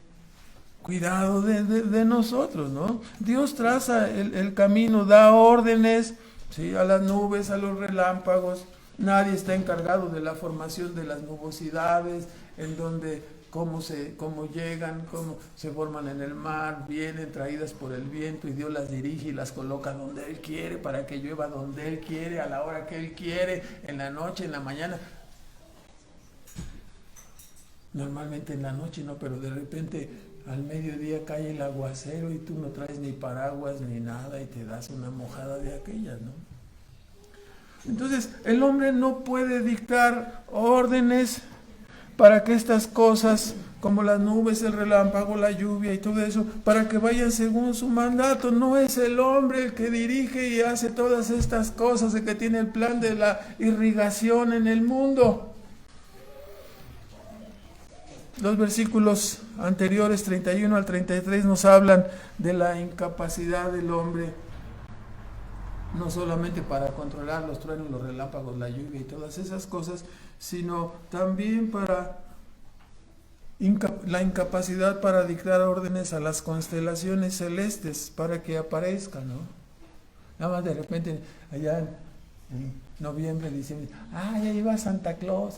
cuidado de nosotros, ¿no? Dios traza el camino, da órdenes, ¿sí? A las nubes, a los relámpagos. Nadie está encargado de la formación de las nubosidades, en donde cómo llegan, cómo se forman en el mar, vienen traídas por el viento y Dios las dirige y las coloca donde Él quiere, para que llueva donde Él quiere, a la hora que Él quiere, en la noche, en la mañana. Normalmente en la noche, ¿no? Pero de repente al mediodía cae el aguacero y tú no traes ni paraguas ni nada y te das una mojada de aquellas, ¿no? Entonces, el hombre no puede dictar órdenes para que estas cosas, como las nubes, el relámpago, la lluvia y todo eso, para que vayan según su mandato. No es el hombre el que dirige y hace todas estas cosas, el que tiene el plan de la irrigación en el mundo. Los versículos anteriores, 31 al 33, nos hablan de la incapacidad del hombre, no solamente para controlar los truenos, los relámpagos, la lluvia y todas esas cosas, sino también para la incapacidad para dictar órdenes a las constelaciones celestes para que aparezcan, ¿no? Nada más de repente, allá en noviembre, diciembre, ya iba Santa Claus,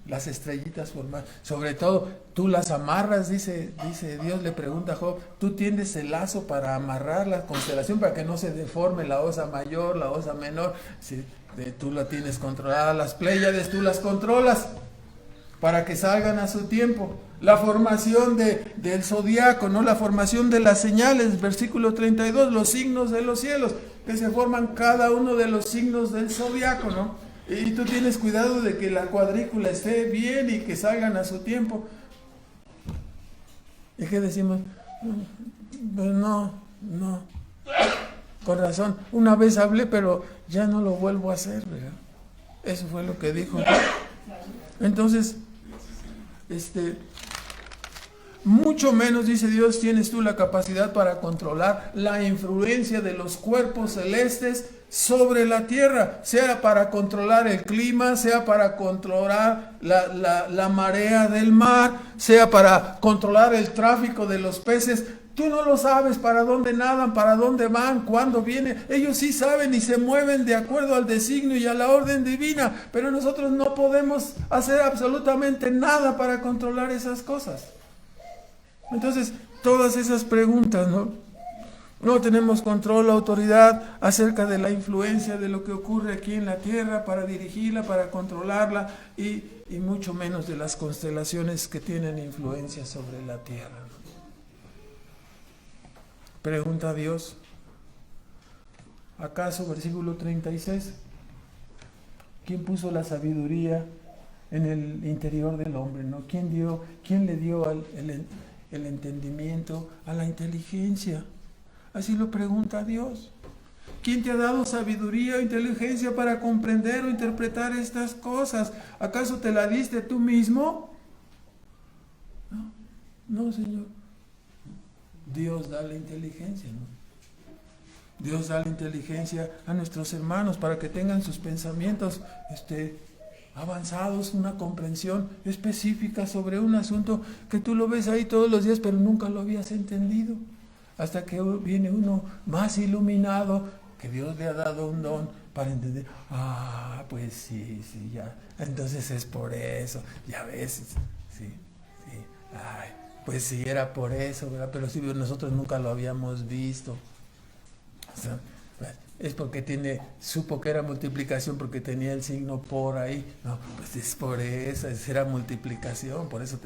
las estrellitas formadas, sobre todo tú las amarras, dice Dios, le pregunta a Job, tú tienes el lazo para amarrar la constelación para que no se deforme la osa mayor, la osa menor. Sí, tú la tienes controlada, las Pléyades tú las controlas para que salgan a su tiempo. La formación del zodiaco, ¿no? La formación de las señales, versículo 32, los signos de los cielos, que se forman cada uno de los signos del zodiaco, ¿no? Y tú tienes cuidado de que la cuadrícula esté bien y que salgan a su tiempo. ¿Y qué decimos? Pues no. Con razón, una vez hablé, pero ya no lo vuelvo a hacer, ¿verdad? Eso fue lo que dijo. Entonces, mucho menos, dice Dios, tienes tú la capacidad para controlar la influencia de los cuerpos celestes sobre la tierra, sea para controlar el clima, sea para controlar la marea del mar, sea para controlar el tráfico de los peces. Tú no lo sabes para dónde nadan, para dónde van, cuándo vienen. Ellos sí saben y se mueven de acuerdo al designio y a la orden divina, pero nosotros no podemos hacer absolutamente nada para controlar esas cosas. Entonces, todas esas preguntas, ¿no? No tenemos control o autoridad acerca de la influencia de lo que ocurre aquí en la tierra para dirigirla, para controlarla y mucho menos de las constelaciones que tienen influencia sobre la tierra. Pregunta a Dios. ¿Acaso, versículo 36, quién puso la sabiduría en el interior del hombre? ¿No? ¿Quién le dio el entendimiento a la inteligencia? Así lo pregunta Dios. ¿Quién te ha dado sabiduría o inteligencia para comprender o interpretar estas cosas? ¿Acaso te la diste tú mismo? No, Señor. Dios da la inteligencia, ¿no? Dios da la inteligencia a nuestros hermanos para que tengan sus pensamientos avanzados, una comprensión específica sobre un asunto que tú lo ves ahí todos los días, pero nunca lo habías entendido. Hasta que viene uno más iluminado, que Dios le ha dado un don para entender. Pues sí, ya. Entonces es por eso, ya ves. Sí. Pues sí, era por eso, ¿verdad? Pero sí, nosotros nunca lo habíamos visto. O sea, es porque supo que era multiplicación porque tenía el signo por ahí. No, pues es por eso, era multiplicación, por eso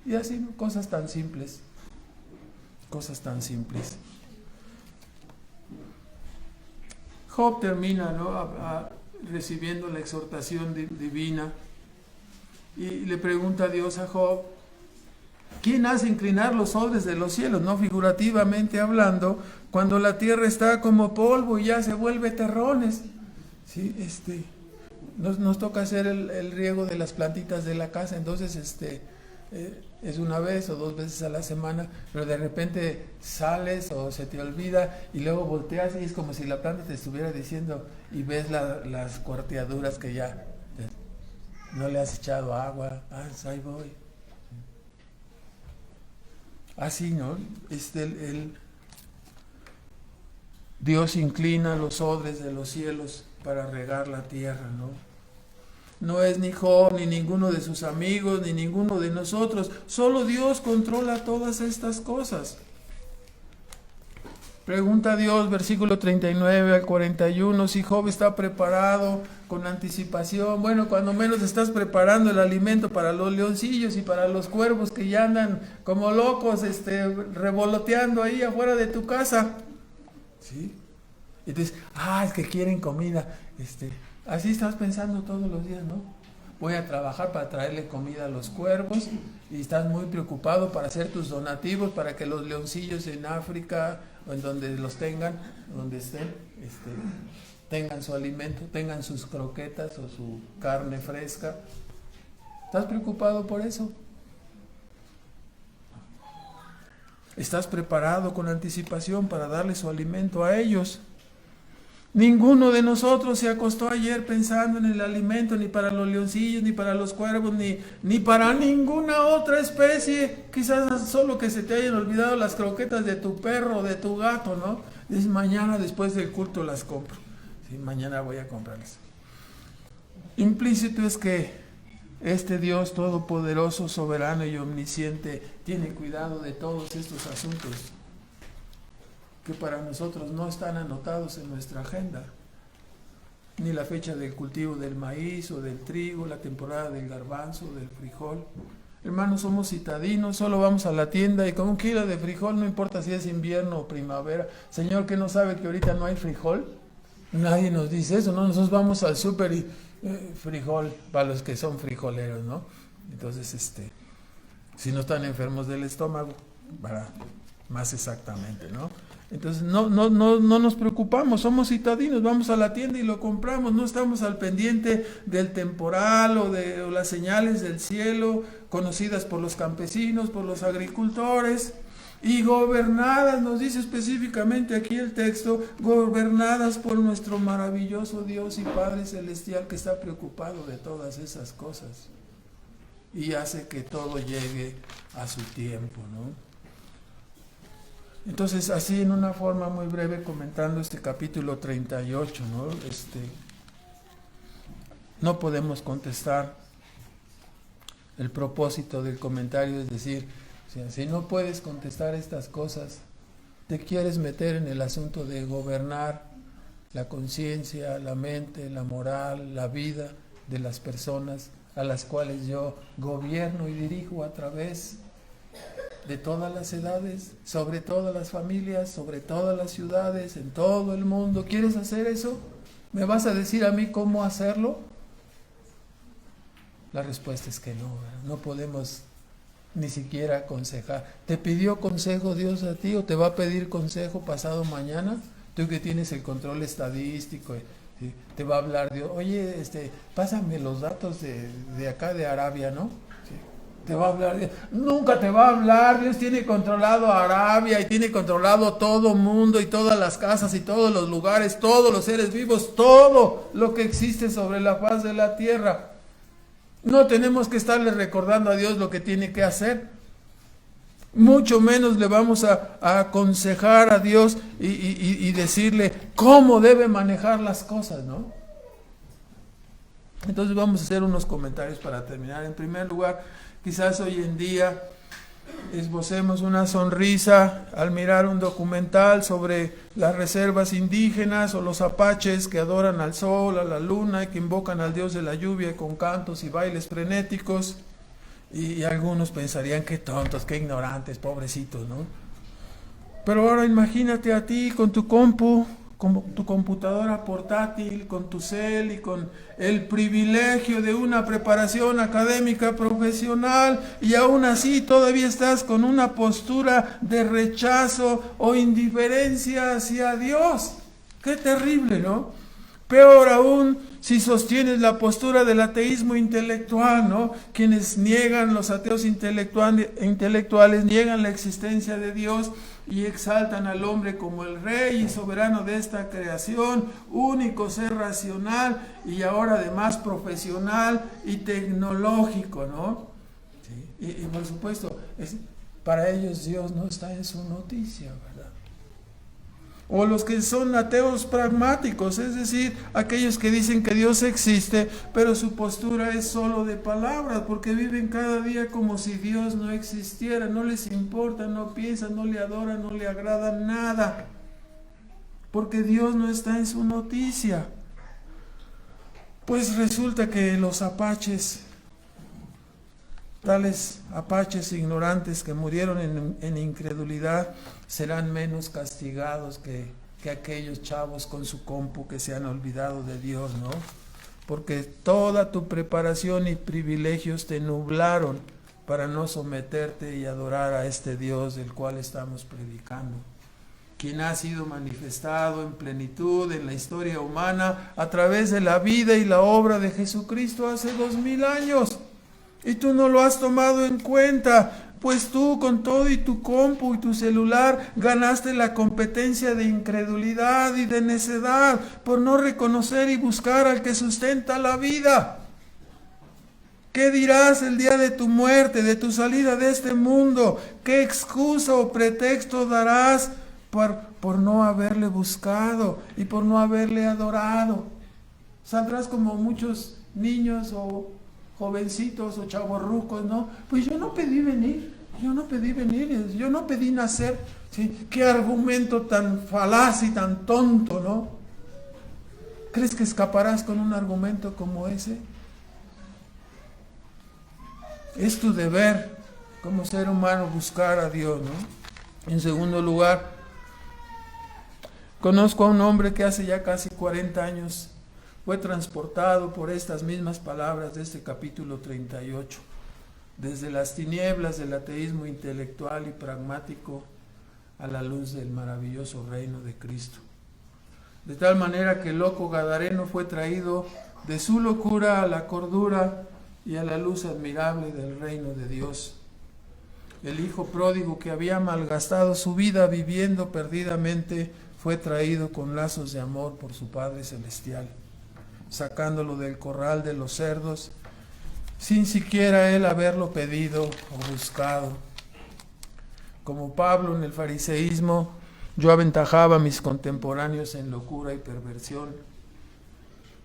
Y así, ¿no? Cosas tan simples. Job termina, ¿no? Recibiendo la exhortación divina y le pregunta a Dios a Job, ¿quién hace inclinar los odres de los cielos? No figurativamente hablando, cuando la tierra está como polvo y ya se vuelve terrones. ¿Sí? Nos toca hacer el riego de las plantitas de la casa, entonces es una vez o 2 veces a la semana, pero de repente sales o se te olvida y luego volteas y es como si la planta te estuviera diciendo y ves las cuarteaduras que ya no le has echado agua. Ahí voy. Así, ¿no? Dios inclina los odres de los cielos para regar la tierra, ¿no? No es ni Job, ni ninguno de sus amigos, ni ninguno de nosotros. Solo Dios controla todas estas cosas. Pregunta a Dios, versículo 39 al 41, si Job está preparado con anticipación. Bueno, cuando menos estás preparando el alimento para los leoncillos y para los cuervos que ya andan como locos, revoloteando ahí afuera de tu casa. ¿Sí? Y entonces, es que quieren comida. Así estás pensando todos los días, ¿no? Voy a trabajar para traerle comida a los cuervos y estás muy preocupado para hacer tus donativos para que los leoncillos en África o en donde los tengan, donde estén, tengan su alimento, tengan sus croquetas o su carne fresca. ¿Estás preocupado por eso? ¿Estás preparado con anticipación para darle su alimento a ellos? Ninguno de nosotros se acostó ayer pensando en el alimento, ni para los leoncillos, ni para los cuervos, ni para ninguna otra especie. Quizás solo que se te hayan olvidado las croquetas de tu perro o de tu gato, ¿no? Dices, mañana después del culto las compro. Sí, mañana voy a comprarlas. Implícito es que este Dios todopoderoso, soberano y omnisciente tiene cuidado de todos estos asuntos que para nosotros no están anotados en nuestra agenda, ni la fecha del cultivo del maíz o del trigo, la temporada del garbanzo, del frijol. Hermanos, somos citadinos, solo vamos a la tienda y con 1 kilo de frijol, no importa si es invierno o primavera. Señor, ¿que no sabe que ahorita no hay frijol? Nadie nos dice eso, ¿no? Nosotros vamos al súper y frijol, para los que son frijoleros, ¿no? Entonces, si no están enfermos del estómago, para más exactamente, ¿no? Entonces no nos preocupamos, somos citadinos, vamos a la tienda y lo compramos, no estamos al pendiente del temporal o las señales del cielo conocidas por los campesinos, por los agricultores, y gobernadas, nos dice específicamente aquí el texto, gobernadas por nuestro maravilloso Dios y Padre Celestial que está preocupado de todas esas cosas y hace que todo llegue a su tiempo, ¿no? Entonces, así en una forma muy breve comentando este capítulo 38, ¿no? No podemos contestar. El propósito del comentario es decir, si no puedes contestar estas cosas, te quieres meter en el asunto de gobernar la conciencia, la mente, la moral, la vida de las personas a las cuales yo gobierno y dirijo a través de todas las edades, sobre todas las familias, sobre todas las ciudades, en todo el mundo. ¿Quieres hacer eso? ¿Me vas a decir a mí cómo hacerlo? La respuesta es que no, ¿verdad? No podemos ni siquiera aconsejar. ¿Te pidió consejo Dios a ti o te va a pedir consejo pasado mañana? Tú que tienes el control estadístico, ¿sí? Te va a hablar Dios, oye, pásame los datos de acá de Arabia, ¿no? ¿Sí? Te va a hablar Dios. Nunca te va a hablar. Dios tiene controlado Arabia y tiene controlado todo mundo y todas las casas y todos los lugares, todos los seres vivos, todo lo que existe sobre la faz de la tierra. No tenemos que estarle recordando a Dios lo que tiene que hacer. Mucho menos le vamos a aconsejar a Dios y decirle cómo debe manejar las cosas, ¿no? Entonces vamos a hacer unos comentarios para terminar. En primer lugar, quizás hoy en día esbocemos una sonrisa al mirar un documental sobre las reservas indígenas o los apaches que adoran al sol, a la luna y que invocan al dios de la lluvia con cantos y bailes frenéticos. Y algunos pensarían qué tontos, qué ignorantes, pobrecitos, ¿no? Pero ahora imagínate a ti con tu compu, con tu computadora portátil, con tu cel y con el privilegio de una preparación académica profesional, y aún así todavía estás con una postura de rechazo o indiferencia hacia Dios. Qué terrible, ¿no? Peor aún si sostienes la postura del ateísmo intelectual, ¿no? Quienes niegan, los ateos intelectuales, niegan la existencia de Dios y exaltan al hombre como el rey y soberano de esta creación, único ser racional y ahora además profesional y tecnológico, ¿no? Sí. Y por supuesto, para ellos Dios no está en su noticia, ¿verdad? O los que son ateos pragmáticos, es decir, aquellos que dicen que Dios existe, pero su postura es solo de palabras, porque viven cada día como si Dios no existiera, no les importa, no piensan, no le adoran, no le agrada nada, porque Dios no está en su noticia. Pues resulta que los apaches, tales apaches ignorantes que murieron en incredulidad, serán menos castigados que aquellos chavos con su compu que se han olvidado de Dios, ¿no? Porque toda tu preparación y privilegios te nublaron para no someterte y adorar a este Dios del cual estamos predicando, quien ha sido manifestado en plenitud en la historia humana a través de la vida y la obra de Jesucristo hace 2000 años. Y tú no lo has tomado en cuenta, pues tú con todo y tu compu y tu celular ganaste la competencia de incredulidad y de necedad por no reconocer y buscar al que sustenta la vida. ¿Qué dirás el día de tu muerte, de tu salida de este mundo? ¿Qué excusa o pretexto darás por no haberle buscado y por no haberle adorado? Saldrás como muchos niños o jovencitos o chavorrucos, ¿no? Pues yo no pedí venir, yo no pedí nacer. ¿Sí? Qué argumento tan falaz y tan tonto, ¿no? ¿Crees que escaparás con un argumento como ese? Es tu deber como ser humano buscar a Dios, ¿no? En segundo lugar, conozco a un hombre que hace ya casi 40 años fue transportado por estas mismas palabras de este capítulo 38, desde las tinieblas del ateísmo intelectual y pragmático a la luz del maravilloso reino de Cristo. De tal manera que el loco gadareno fue traído de su locura a la cordura y a la luz admirable del reino de Dios. El hijo pródigo que había malgastado su vida viviendo perdidamente fue traído con lazos de amor por su Padre Celestial, sacándolo del corral de los cerdos, sin siquiera él haberlo pedido o buscado. Como Pablo en el fariseísmo, yo aventajaba a mis contemporáneos en locura y perversión,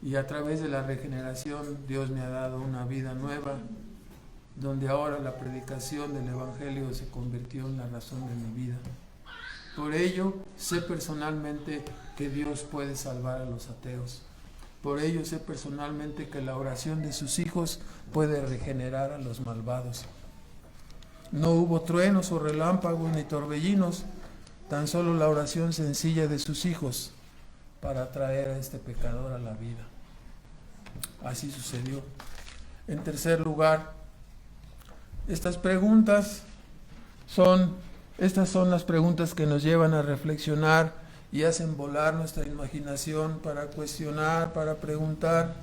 y a través de la regeneración Dios me ha dado una vida nueva, donde ahora la predicación del Evangelio se convirtió en la razón de mi vida. Por ello, sé personalmente que Dios puede salvar a los ateos. Por ello, sé personalmente que la oración de sus hijos puede regenerar a los malvados. No hubo truenos o relámpagos ni torbellinos, tan solo la oración sencilla de sus hijos para traer a este pecador a la vida. Así sucedió. En tercer lugar, estas son las preguntas que nos llevan a reflexionar y hacen volar nuestra imaginación para cuestionar, para preguntar,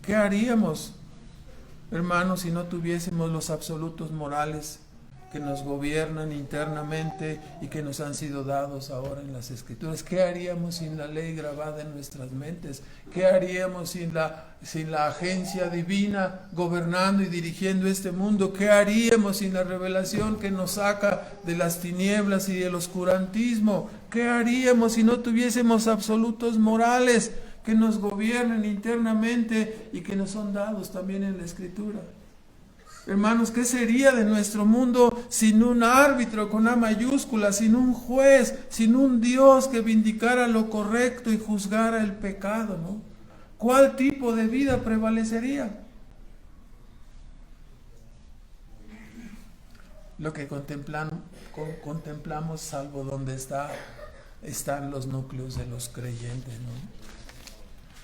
¿qué haríamos, hermanos, si no tuviésemos los absolutos morales que nos gobiernan internamente y que nos han sido dados ahora en las Escrituras? ¿Qué haríamos sin la ley grabada en nuestras mentes? ¿Qué haríamos sin la agencia divina gobernando y dirigiendo este mundo? ¿Qué haríamos sin la revelación que nos saca de las tinieblas y del oscurantismo? ¿Qué haríamos si no tuviésemos absolutos morales que nos gobiernen internamente y que nos son dados también en la Escritura? Hermanos, ¿qué sería de nuestro mundo sin un árbitro con A mayúscula, sin un juez, sin un Dios que vindicara lo correcto y juzgara el pecado, ¿no? ¿Cuál tipo de vida prevalecería? Lo que contemplamos, salvo donde están los núcleos de los creyentes, ¿no?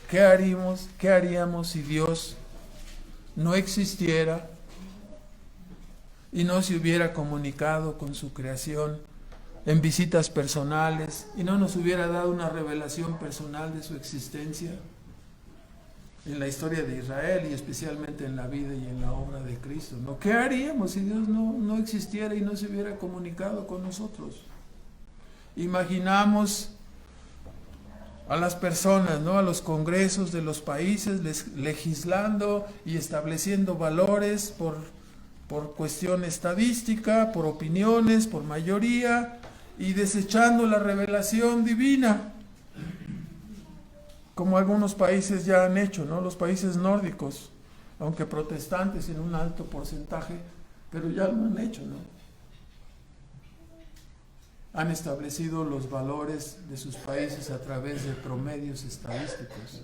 ¿Qué haríamos si Dios no existiera y no se hubiera comunicado con su creación en visitas personales y no nos hubiera dado una revelación personal de su existencia en la historia de Israel y especialmente en la vida y en la obra de Cristo, ¿no? ¿Qué haríamos si Dios no existiera y no se hubiera comunicado con nosotros? Imaginamos a las personas, ¿no? A los congresos de los países legislando y estableciendo valores por cuestión estadística, por opiniones, por mayoría, y desechando la revelación divina, como algunos países ya han hecho, ¿no? Los países nórdicos, aunque protestantes en un alto porcentaje, pero ya lo han hecho, ¿no? Han establecido los valores de sus países a través de promedios estadísticos.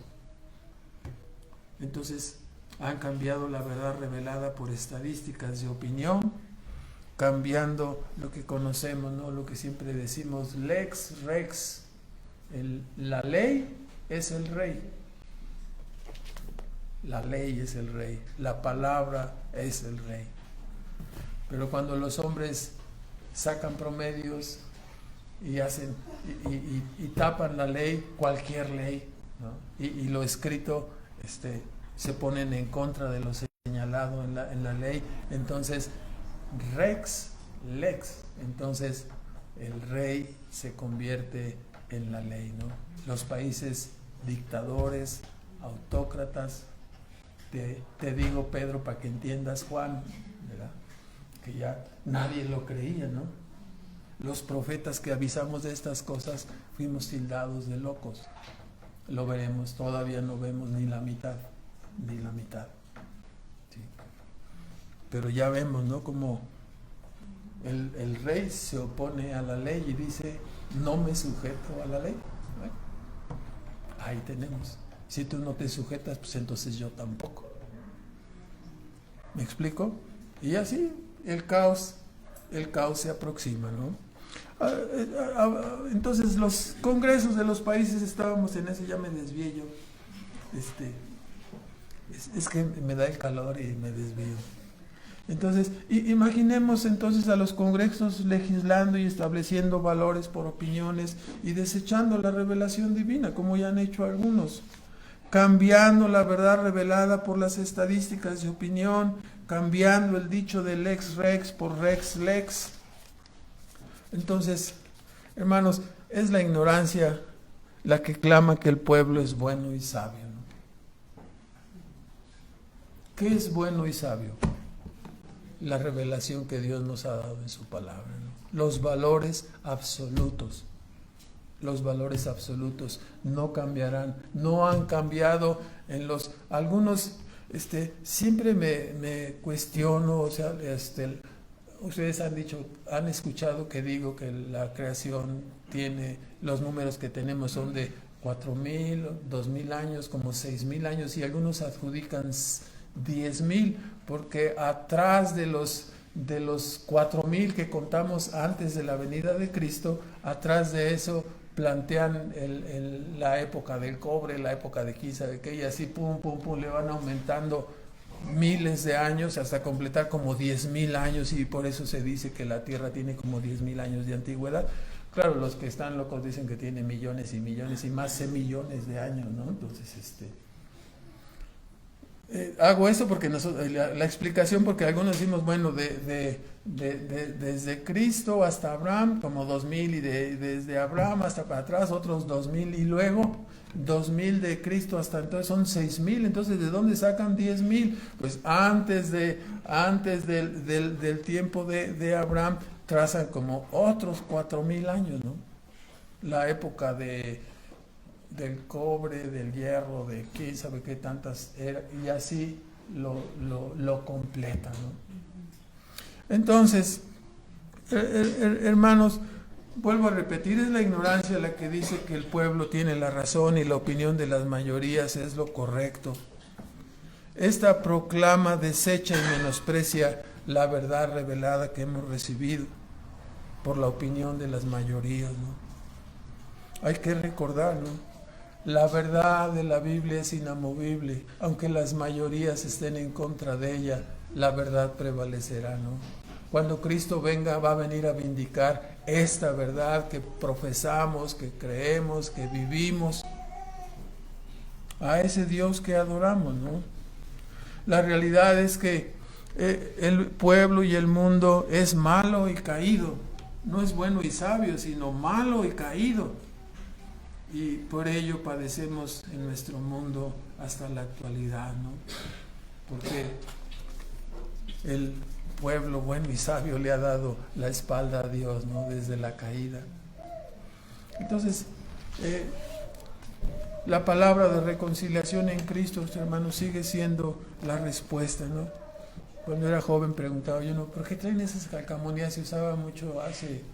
Entonces, han cambiado la verdad revelada por estadísticas de opinión, cambiando lo que conocemos, ¿no? Lo que siempre decimos, lex, rex. La ley es el rey. La ley es el rey. La palabra es el rey. Pero cuando los hombres sacan promedios y hacen y tapan la ley, cualquier ley, ¿no? Y lo escrito se ponen en contra de lo señalado en la ley, entonces rex, lex, entonces el rey se convierte en la ley, ¿no? Los países dictadores, autócratas, te digo, Pedro, para que entiendas, Juan, ¿verdad? Que ya nadie lo creía, ¿no? Los profetas que avisamos de estas cosas fuimos tildados de locos. Lo veremos, todavía no vemos ni la mitad. ¿Sí? Pero ya vemos, ¿no? Como el rey se opone a la ley y dice, no me sujeto a la ley. Bueno, ahí tenemos. Si tú no te sujetas, pues entonces yo tampoco. ¿Me explico? Y así el caos se aproxima, ¿no? Entonces los congresos de los países estábamos en eso, ya me desvié yo. Es que me da el calor y me desvío. Entonces, imaginemos entonces a los congresos legislando y estableciendo valores por opiniones y desechando la revelación divina, como ya han hecho algunos, cambiando la verdad revelada por las estadísticas de opinión, cambiando el dicho de lex rex por rex lex. Entonces, hermanos, es la ignorancia la que clama que el pueblo es bueno y sabio, ¿no? ¿Qué es bueno y sabio? La revelación que Dios nos ha dado en su palabra, ¿no? Los valores absolutos. Los valores absolutos no cambiarán, no han cambiado en algunos, siempre me cuestiono, o sea, ustedes han escuchado que digo que la creación tiene, los números que tenemos son de 4,000, 2,000 años, como 6,000 años, y algunos adjudican 10,000, porque atrás de los 4,000 que contamos antes de la venida de Cristo, atrás de eso plantean la época del cobre, la época de quién sabe qué, y así pum, pum, pum, le van aumentando miles de años hasta completar como 10,000 años, y por eso se dice que la Tierra tiene como 10,000 años de antigüedad. Claro, los que están locos dicen que tiene millones y millones y más semillones de años, ¿no? Entonces, hago eso porque la explicación, porque algunos decimos, bueno, desde Cristo hasta Abraham, como 2,000, y desde Abraham hasta para atrás, otros 2,000, y luego 2,000 de Cristo hasta entonces son 6,000. Entonces, ¿de dónde sacan 10,000? Pues antes del tiempo de Abraham, trazan como otros 4,000 años, ¿no? La época del cobre, del hierro, de quién sabe qué tantas era, y así lo completa, ¿no? Entonces, hermanos, vuelvo a repetir, es la ignorancia la que dice que el pueblo tiene la razón y la opinión de las mayorías es lo correcto. Esta proclama, desecha y menosprecia la verdad revelada que hemos recibido por la opinión de las mayorías, ¿no? Hay que recordar, ¿no? La verdad de la Biblia es inamovible, aunque las mayorías estén en contra de ella, la verdad prevalecerá, ¿no? Cuando Cristo venga, va a venir a vindicar esta verdad que profesamos, que creemos, que vivimos, a ese Dios que adoramos, ¿no? La realidad es que el pueblo y el mundo es malo y caído, no es bueno y sabio, sino malo y caído. Y por ello padecemos en nuestro mundo hasta la actualidad, ¿no? Porque el pueblo bueno y sabio le ha dado la espalda a Dios, ¿no? Desde la caída. Entonces, la palabra de reconciliación en Cristo, hermanos, sigue siendo la respuesta, ¿no? Cuando era joven preguntaba yo, ¿no? ¿Por qué traen esas calcamonías? Se usaba mucho hace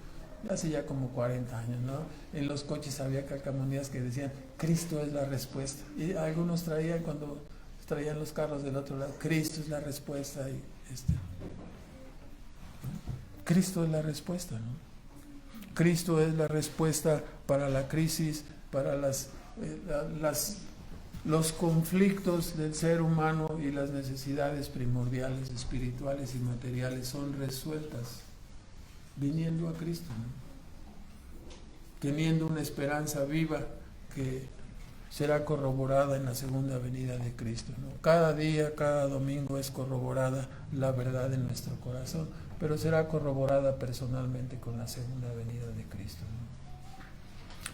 ya como 40 años, ¿no? En los coches había calcamonías que decían, Cristo es la respuesta. Y algunos traían, cuando traían los carros del otro lado, Cristo es la respuesta. Y Cristo es la respuesta, ¿no? Cristo es la respuesta para la crisis, para los conflictos del ser humano, y las necesidades primordiales, espirituales y materiales son resueltas viniendo a Cristo, ¿no? Teniendo una esperanza viva que será corroborada en la segunda venida de Cristo, ¿no? Cada día, cada domingo es corroborada la verdad en nuestro corazón, pero será corroborada personalmente con la segunda venida de Cristo,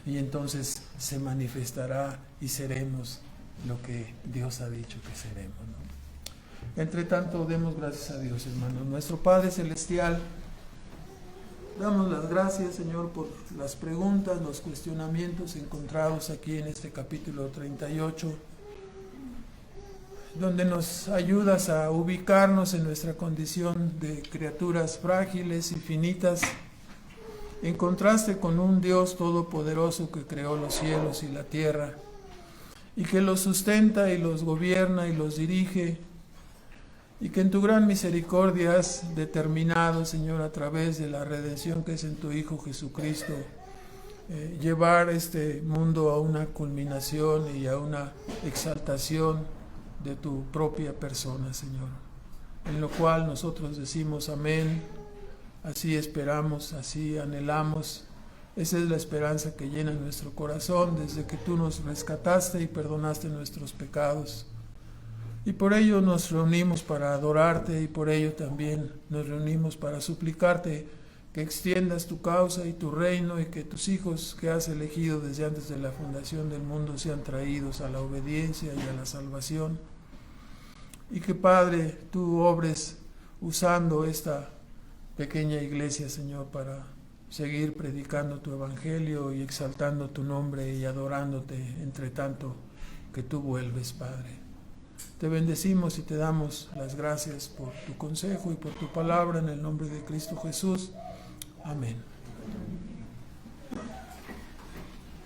¿no? Y entonces se manifestará y seremos lo que Dios ha dicho que seremos, ¿no? Entre tanto, demos gracias a Dios, hermanos. Nuestro Padre Celestial, damos las gracias, Señor, por las preguntas, los cuestionamientos encontrados aquí en este capítulo 38, donde nos ayudas a ubicarnos en nuestra condición de criaturas frágiles y finitas, en contraste con un Dios todopoderoso que creó los cielos y la tierra, y que los sustenta y los gobierna y los dirige, y que en tu gran misericordia has determinado, Señor, a través de la redención que es en tu Hijo Jesucristo, llevar este mundo a una culminación y a una exaltación de tu propia persona, Señor, en lo cual nosotros decimos amén, así esperamos, así anhelamos. Esa es la esperanza que llena nuestro corazón desde que tú nos rescataste y perdonaste nuestros pecados. Y por ello nos reunimos para adorarte, y por ello también nos reunimos para suplicarte que extiendas tu causa y tu reino, y que tus hijos que has elegido desde antes de la fundación del mundo sean traídos a la obediencia y a la salvación. Y que, Padre, tú obres usando esta pequeña iglesia, Señor, para seguir predicando tu evangelio y exaltando tu nombre y adorándote entre tanto que tú vuelves, Padre. Te bendecimos y te damos las gracias por tu consejo y por tu palabra en el nombre de Cristo Jesús. Amén.